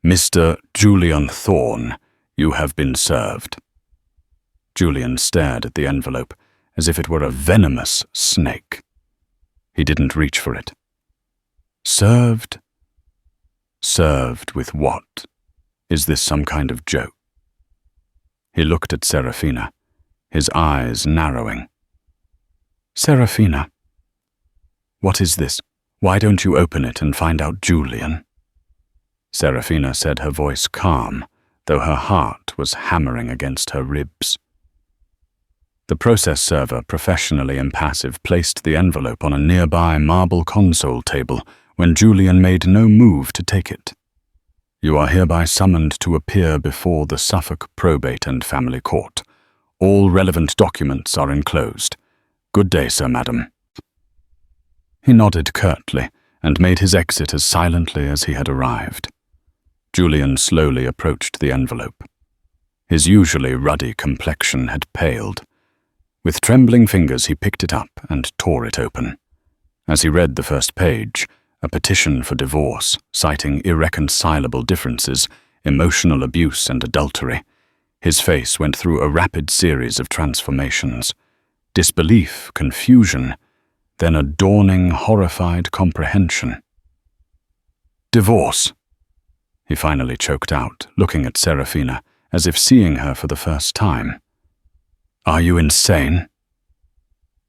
"Mr. Julian Thorne, you have been served." Julian stared at the envelope as if it were a venomous snake. He didn't reach for it. "Served? Served with what? Is this some kind of joke?" He looked at Seraphina, his eyes narrowing. "Seraphina, what is this? Why don't you open it and find out Julian?" Seraphina said, her voice calm, though her heart was hammering against her ribs. The process server, professionally impassive, placed the envelope on a nearby marble console table when Julian made no move to take it. "You are hereby summoned to appear before the Suffolk Probate and Family Court. All relevant documents are enclosed. Good day, sir, madam." He nodded curtly and made his exit as silently as he had arrived. Julian slowly approached the envelope. His usually ruddy complexion had paled. With trembling fingers he picked it up and tore it open. As he read the first page, a petition for divorce, citing irreconcilable differences, emotional abuse and adultery, his face went through a rapid series of transformations. Disbelief, confusion, then a dawning, horrified comprehension. "Divorce," he finally choked out, looking at Seraphina as if seeing her for the first time. "Are you insane?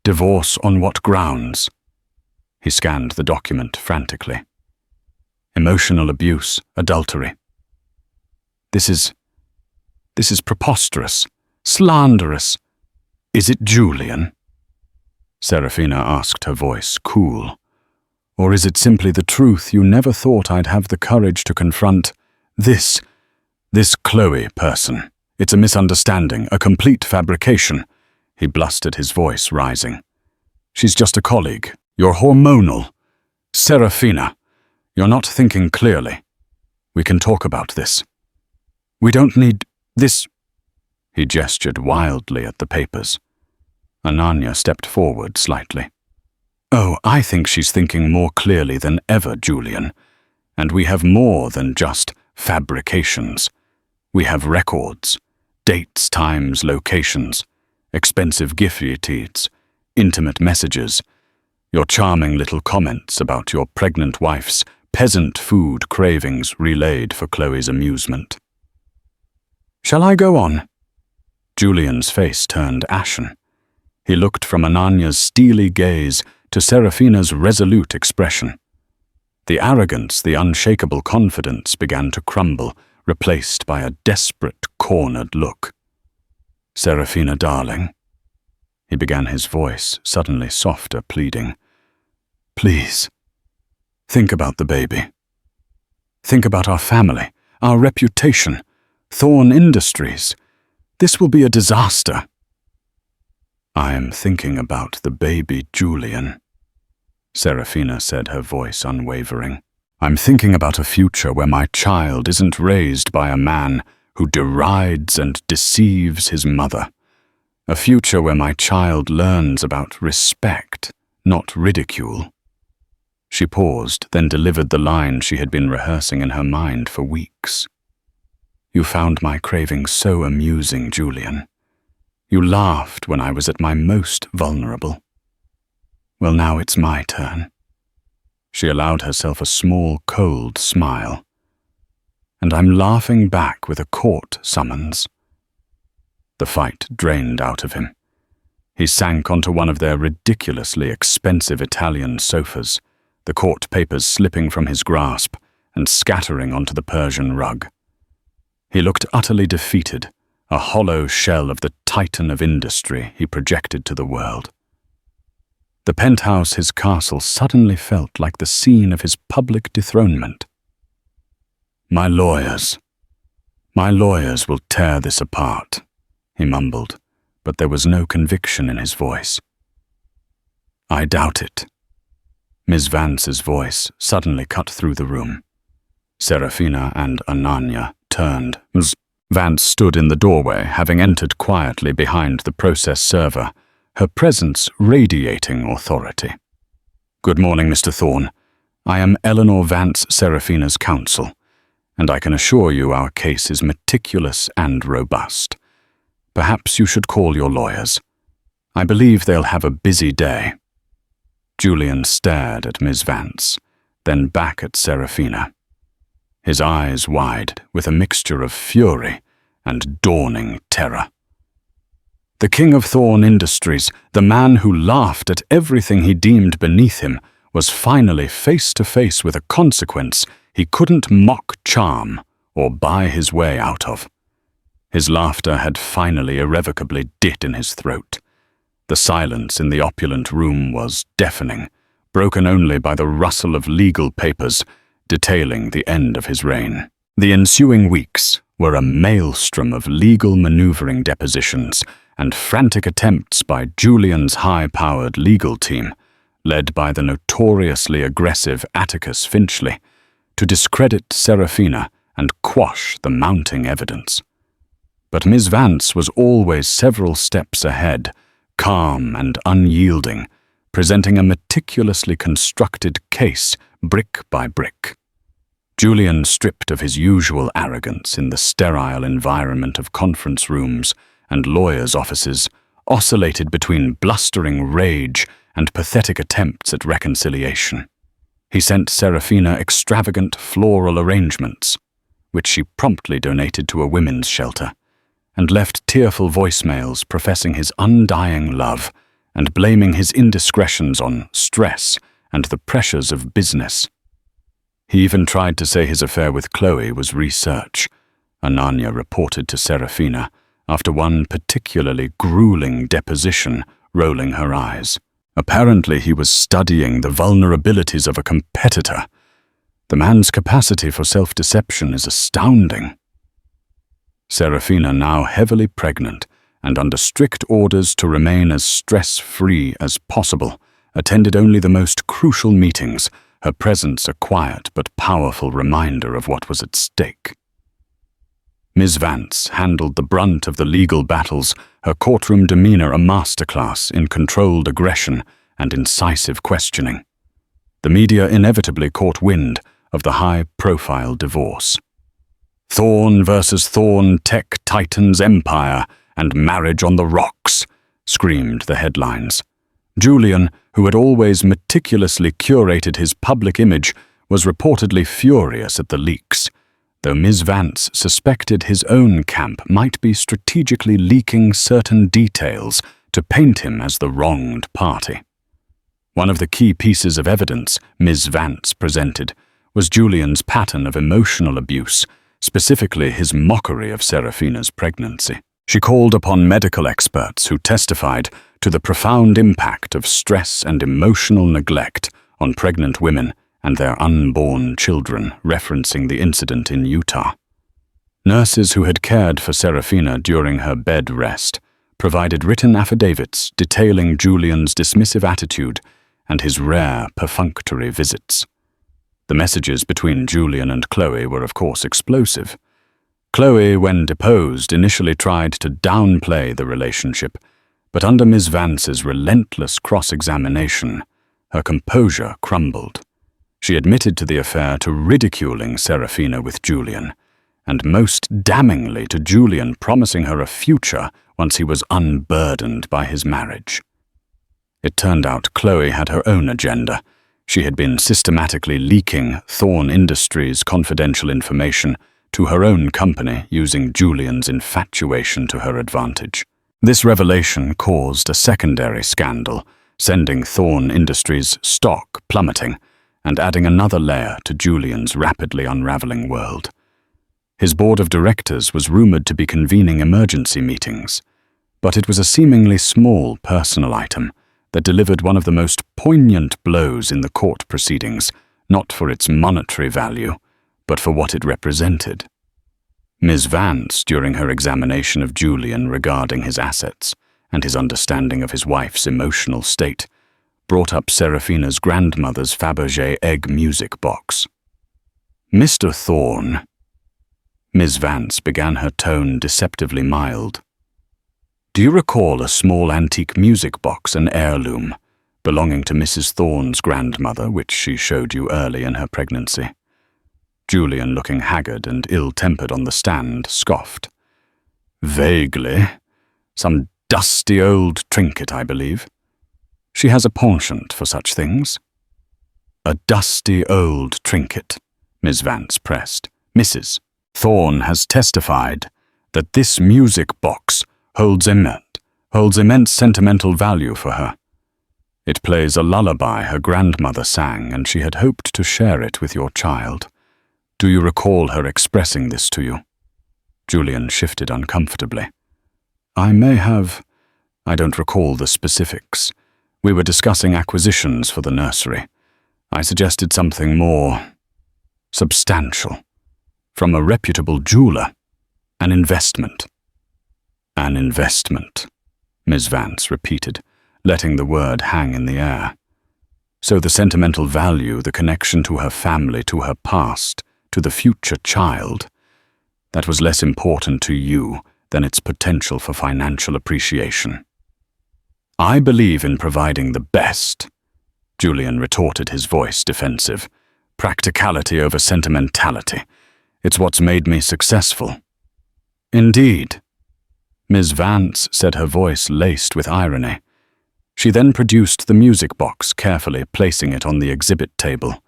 Divorce on what grounds?" He scanned the document frantically. "Emotional abuse, adultery. This is preposterous, slanderous. Is it Julian?" Seraphina asked, her voice cool. "Or is it simply the truth you never thought I'd have the courage to confront? This Chloe person. It's a misunderstanding, a complete fabrication." He blustered, his voice rising. "She's just a colleague. You're hormonal. Seraphina, you're not thinking clearly. We can talk about this. We don't need this." He gestured wildly at the papers. Ananya stepped forward slightly. "Oh, I think she's thinking more clearly than ever, Julian. And we have more than just fabrications. We have records, dates, times, locations, expensive gift receipts, intimate messages, your charming little comments about your pregnant wife's peasant food cravings relayed for Chloe's amusement." "Shall I go on?" Julian's face turned ashen. He looked from Ananya's steely gaze to Seraphina's resolute expression. The arrogance, the unshakable confidence began to crumble, replaced by a desperate, cornered look. "Seraphina, darling," he began, his voice suddenly softer, pleading. "Please, think about the baby. Think about our family, our reputation, Thorne Industries. This will be a disaster." "I am thinking about the baby, Julian," Seraphina said, her voice unwavering. "I'm thinking about a future where my child isn't raised by a man who derides and deceives his mother. A future where my child learns about respect, not ridicule." She paused, then delivered the line she had been rehearsing in her mind for weeks. "You found my craving so amusing, Julian. You laughed when I was at my most vulnerable. Well, now it's my turn." She allowed herself a small, cold smile. "And I'm laughing back with a court summons." The fight drained out of him. He sank onto one of their ridiculously expensive Italian sofas, the court papers slipping from his grasp and scattering onto the Persian rug. He looked utterly defeated, a hollow shell of the titan of industry he projected to the world. The penthouse, his castle, suddenly felt like the scene of his public dethronement. My lawyers will tear this apart," he mumbled, but there was no conviction in his voice. "I doubt it." Ms. Vance's voice suddenly cut through the room. Seraphina and Ananya turned. Vance stood in the doorway, having entered quietly behind the process server, her presence radiating authority. "Good morning, Mr. Thorne. I am Eleanor Vance Seraphina's counsel, and I can assure you our case is meticulous and robust. Perhaps you should call your lawyers. I believe they'll have a busy day." Julian stared at Ms. Vance, then back at Seraphina. His eyes wide with a mixture of fury and dawning terror. The king of Thorne Industries, the man who laughed at everything he deemed beneath him, was finally face to face with a consequence he couldn't mock charm or buy his way out of. His laughter had finally irrevocably dit in his throat. The silence in the opulent room was deafening, broken only by the rustle of legal papers detailing the end of his reign. The ensuing weeks were a maelstrom of legal maneuvering depositions and frantic attempts by Julian's high-powered legal team, led by the notoriously aggressive Atticus Finchley, to discredit Seraphina and quash the mounting evidence. But Ms. Vance was always several steps ahead, calm and unyielding, presenting a meticulously constructed case brick by brick. Julian, stripped of his usual arrogance in the sterile environment of conference rooms and lawyers' offices, oscillated between blustering rage and pathetic attempts at reconciliation. He sent Seraphina extravagant floral arrangements, which she promptly donated to a women's shelter, and left tearful voicemails professing his undying love and blaming his indiscretions on stress and the pressures of business. He even tried to say his affair with Chloe was research, Ananya reported to Seraphina after one particularly grueling deposition, rolling her eyes. Apparently he was studying the vulnerabilities of a competitor. The man's capacity for self-deception is astounding. Seraphina, now heavily pregnant and under strict orders to remain as stress-free as possible, attended only the most crucial meetings, her presence a quiet but powerful reminder of what was at stake. Ms. Vance handled the brunt of the legal battles, her courtroom demeanor a masterclass in controlled aggression and incisive questioning. The media inevitably caught wind of the high-profile divorce. "Thorne versus Thorne Tech Titans Empire and Marriage on the Rocks," screamed the headlines. Julian, who had always meticulously curated his public image, was reportedly furious at the leaks, though Ms. Vance suspected his own camp might be strategically leaking certain details to paint him as the wronged party. One of the key pieces of evidence Ms. Vance presented was Julian's pattern of emotional abuse, specifically his mockery of Seraphina's pregnancy. She called upon medical experts who testified to the profound impact of stress and emotional neglect on pregnant women and their unborn children, referencing the incident in Utah. Nurses who had cared for Seraphina during her bed rest provided written affidavits detailing Julian's dismissive attitude and his rare perfunctory visits. The messages between Julian and Chloe were of course explosive. Chloe, when deposed, initially tried to downplay the relationship, but under Ms. Vance's relentless cross-examination, her composure crumbled. She admitted to the affair to ridiculing Seraphina with Julian, and most damningly to Julian promising her a future once he was unburdened by his marriage. It turned out Chloe had her own agenda. She had been systematically leaking Thorne Industries' confidential information to her own company using Julian's infatuation to her advantage. This revelation caused a secondary scandal, sending Thorne Industries' stock plummeting and adding another layer to Julian's rapidly unraveling world. His board of directors was rumored to be convening emergency meetings, but it was a seemingly small personal item that delivered one of the most poignant blows in the court proceedings, not for its monetary value, but for what it represented. Ms. Vance, during her examination of Julian regarding his assets and his understanding of his wife's emotional state, brought up Seraphina's grandmother's Fabergé egg music box. "Mr. Thorne," Miss Vance began, her tone deceptively mild. "Do you recall a small antique music box, an heirloom, belonging to Mrs. Thorne's grandmother, which she showed you early in her pregnancy?" Julian, looking haggard and ill-tempered on the stand, scoffed. "Vaguely. Some dusty old trinket, I believe. She has a penchant for such things." "A dusty old trinket," Miss Vance pressed. "Mrs. Thorne has testified that this music box holds immense sentimental value for her. It plays a lullaby her grandmother sang, and she had hoped to share it with your child. Do you recall her expressing this to you?" Julian shifted uncomfortably. "I may have. I don't recall the specifics. We were discussing acquisitions for the nursery. I suggested something more substantial. From a reputable jeweler. An investment." "An investment," Miss Vance repeated, letting the word hang in the air. "So the sentimental value, the connection to her family, to her past, to the future child, that was less important to you than its potential for financial appreciation." "I believe in providing the best," Julian retorted, his voice defensive. "Practicality over sentimentality. It's what's made me successful." "Indeed," Miss Vance said, her voice laced with irony. She then produced the music box, carefully placing it on the exhibit table.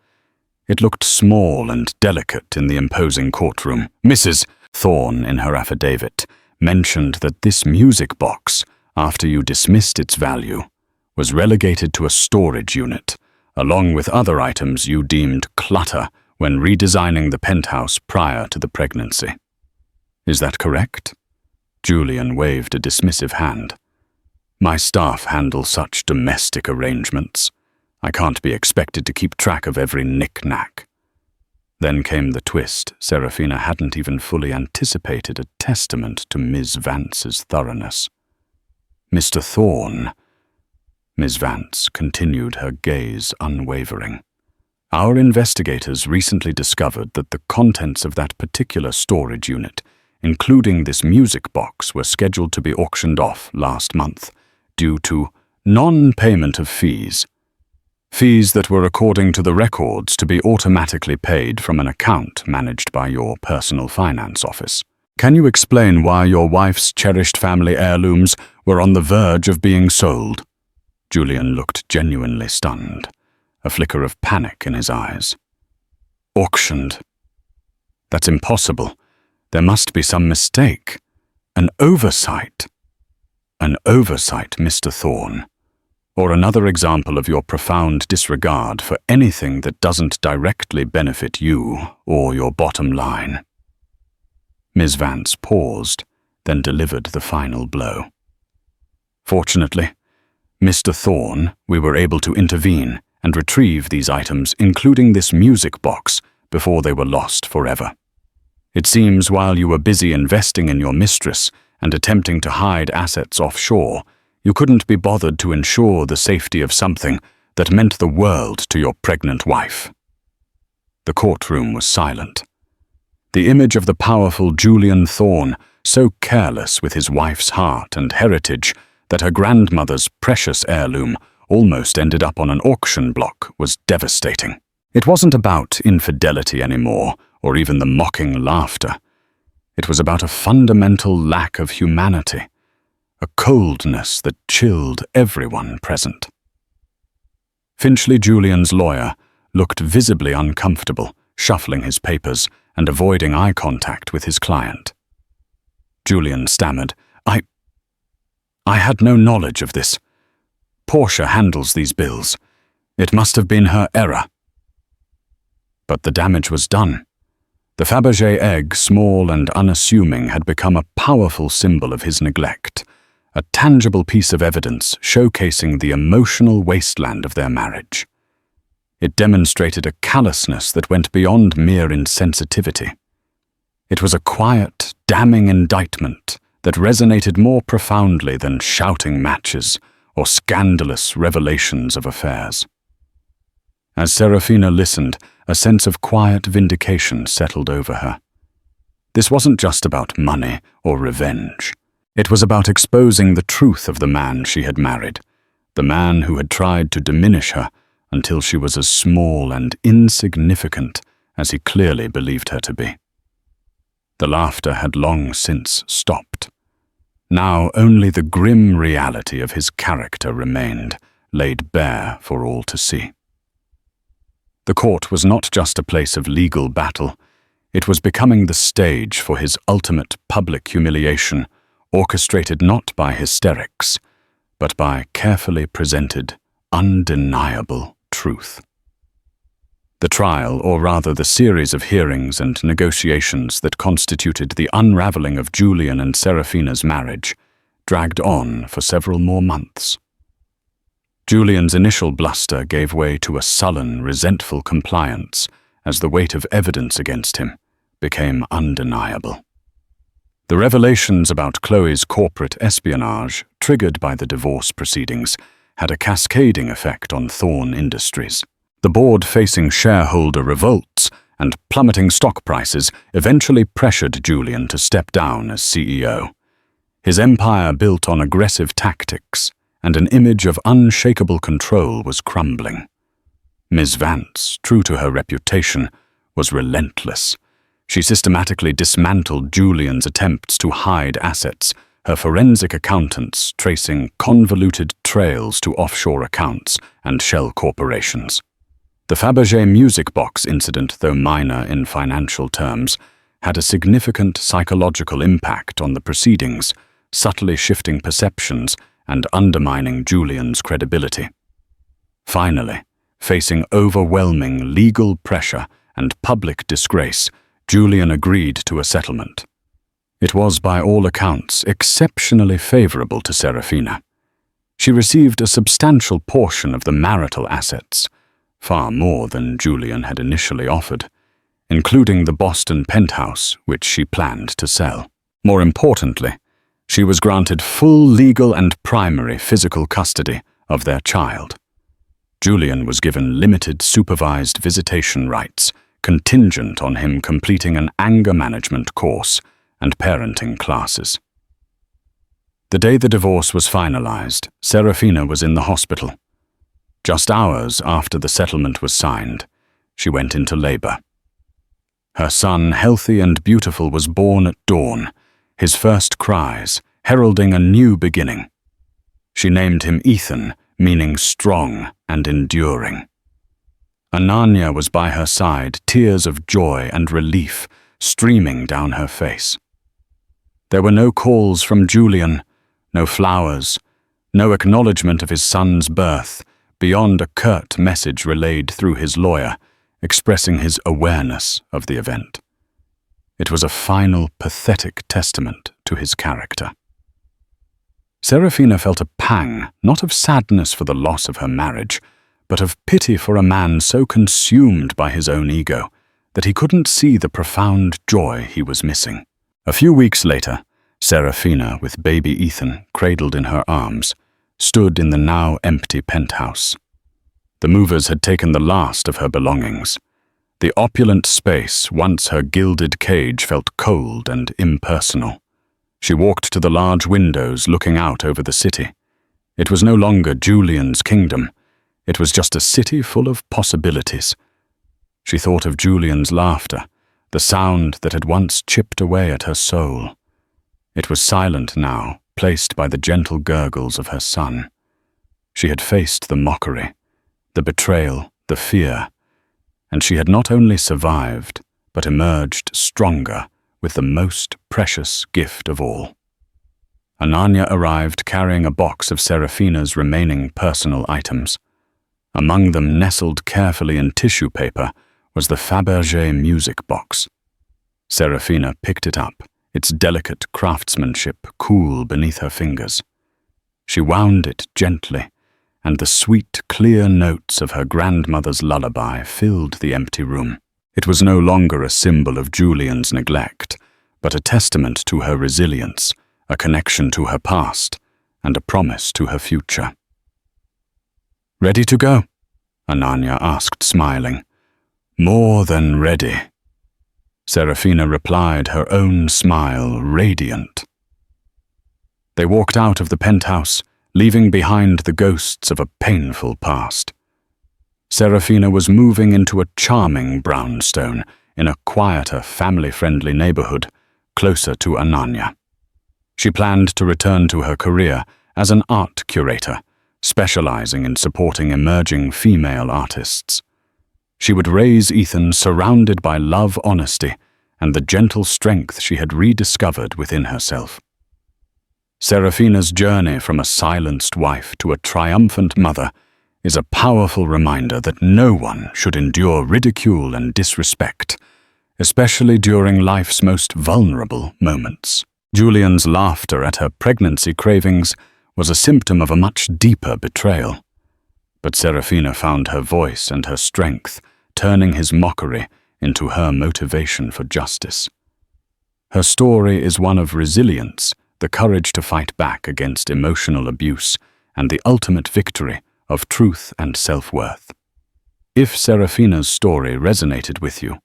It looked small and delicate in the imposing courtroom. Mrs. Thorne, in her affidavit, mentioned that this music box, after you dismissed its value, was relegated to a storage unit, along with other items you deemed clutter when redesigning the penthouse prior to the pregnancy. Is that correct? Julian waved a dismissive hand. "My staff handle such domestic arrangements. I can't be expected to keep track of every knick-knack." Then came the twist. Seraphina hadn't even fully anticipated, a testament to Miss Vance's thoroughness. "Mr. Thorne," Miss Vance continued, her gaze unwavering, "our investigators recently discovered that the contents of that particular storage unit, including this music box, were scheduled to be auctioned off last month due to non-payment of fees. Fees that were, according to the records, to be automatically paid from an account managed by your personal finance office. Can you explain why your wife's cherished family heirlooms were on the verge of being sold?" Julian looked genuinely stunned, a flicker of panic in his eyes. "Auctioned? That's impossible. There must be some mistake. An oversight." "An oversight, Mr. Thorne. Or another example of your profound disregard for anything that doesn't directly benefit you or your bottom line." Miss Vance paused, then delivered the final blow. "Fortunately, Mr. Thorne, we were able to intervene and retrieve these items, including this music box, before they were lost forever. It seems while you were busy investing in your mistress and attempting to hide assets offshore, you couldn't be bothered to ensure the safety of something that meant the world to your pregnant wife." The courtroom was silent. The image of the powerful Julian Thorne, so careless with his wife's heart and heritage that her grandmother's precious heirloom almost ended up on an auction block, was devastating. It wasn't about infidelity anymore, or even the mocking laughter. It was about a fundamental lack of humanity, a coldness that chilled everyone present. Finchley Julian's lawyer looked visibly uncomfortable, shuffling his papers and avoiding eye contact with his client. Julian stammered, I had no knowledge of this. Portia handles these bills. It must have been her error." But the damage was done. The Fabergé egg, small and unassuming, had become a powerful symbol of his neglect, a tangible piece of evidence showcasing the emotional wasteland of their marriage. It demonstrated a callousness that went beyond mere insensitivity. It was a quiet, damning indictment that resonated more profoundly than shouting matches or scandalous revelations of affairs. As Seraphina listened, a sense of quiet vindication settled over her. This wasn't just about money or revenge. It was about exposing the truth of the man she had married, the man who had tried to diminish her until she was as small and insignificant as he clearly believed her to be. The laughter had long since stopped. Now only the grim reality of his character remained, laid bare for all to see. The court was not just a place of legal battle. It was becoming the stage for his ultimate public humiliation, orchestrated not by hysterics, but by carefully presented, undeniable truth. The trial, or rather the series of hearings and negotiations that constituted the unraveling of Julian and Seraphina's marriage, dragged on for several more months. Julian's initial bluster gave way to a sullen, resentful compliance as the weight of evidence against him became undeniable. The revelations about Chloe's corporate espionage, triggered by the divorce proceedings, had a cascading effect on Thorne Industries. The board, facing shareholder revolts and plummeting stock prices, eventually pressured Julian to step down as CEO. His empire, built on aggressive tactics and an image of unshakable control, was crumbling. Ms. Vance, true to her reputation, was relentless. She systematically dismantled Julian's attempts to hide assets, her forensic accountants tracing convoluted trails to offshore accounts and shell corporations. The Fabergé music box incident, though minor in financial terms, had a significant psychological impact on the proceedings, subtly shifting perceptions and undermining Julian's credibility. Finally, facing overwhelming legal pressure and public disgrace, Julian agreed to a settlement. It was, by all accounts, exceptionally favorable to Seraphina. She received a substantial portion of the marital assets, far more than Julian had initially offered, including the Boston penthouse, which she planned to sell. More importantly, she was granted full legal and primary physical custody of their child. Julian was given limited supervised visitation rights, contingent on him completing an anger management course and parenting classes. The day the divorce was finalized, Seraphina was in the hospital. Just hours after the settlement was signed, she went into labor. Her son, healthy and beautiful, was born at dawn, his first cries heralding a new beginning. She named him Ethan, meaning strong and enduring. Ananya was by her side, tears of joy and relief streaming down her face. There were no calls from Julian, no flowers, no acknowledgement of his son's birth, beyond a curt message relayed through his lawyer, expressing his awareness of the event. It was a final, pathetic testament to his character. Seraphina felt a pang, not of sadness for the loss of her marriage, but of pity for a man so consumed by his own ego that he couldn't see the profound joy he was missing. A few weeks later, Seraphina, with baby Ethan cradled in her arms, stood in the now empty penthouse. The movers had taken the last of her belongings. The opulent space, once her gilded cage, felt cold and impersonal. She walked to the large windows looking out over the city. It was no longer Julian's kingdom. It was just a city full of possibilities. She thought of Julian's laughter, the sound that had once chipped away at her soul. It was silent now, placed by the gentle gurgles of her son. She had faced the mockery, the betrayal, the fear, and she had not only survived, but emerged stronger with the most precious gift of all. Ananya arrived carrying a box of Seraphina's remaining personal items. Among them, nestled carefully in tissue paper, was the Fabergé music box. Seraphina picked it up, its delicate craftsmanship cool beneath her fingers. She wound it gently, and the sweet, clear notes of her grandmother's lullaby filled the empty room. It was no longer a symbol of Julian's neglect, but a testament to her resilience, a connection to her past, and a promise to her future. "Ready to go?" Ananya asked, smiling. "More than ready." Seraphina replied, her own smile radiant. They walked out of the penthouse, leaving behind the ghosts of a painful past. Seraphina was moving into a charming brownstone in a quieter, family-friendly neighborhood, closer to Ananya. She planned to return to her career as an art curator, specializing in supporting emerging female artists. She would raise Ethan surrounded by love, honesty, and the gentle strength she had rediscovered within herself. Seraphina's journey from a silenced wife to a triumphant mother is a powerful reminder that no one should endure ridicule and disrespect, especially during life's most vulnerable moments. Julian's laughter at her pregnancy cravings was a symptom of a much deeper betrayal. But Seraphina found her voice and her strength, turning his mockery into her motivation for justice. Her story is one of resilience, the courage to fight back against emotional abuse, and the ultimate victory of truth and self-worth. If Seraphina's story resonated with you,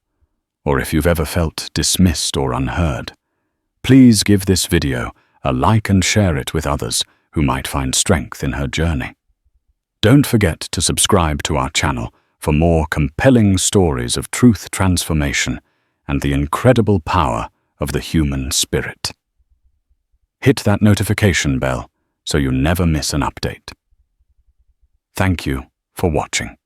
or if you've ever felt dismissed or unheard, please give this video a like and share it with others who might find strength in her journey. Don't forget to subscribe to our channel for more compelling stories of truth transformation and the incredible power of the human spirit. Hit that notification bell so you never miss an update. Thank you for watching.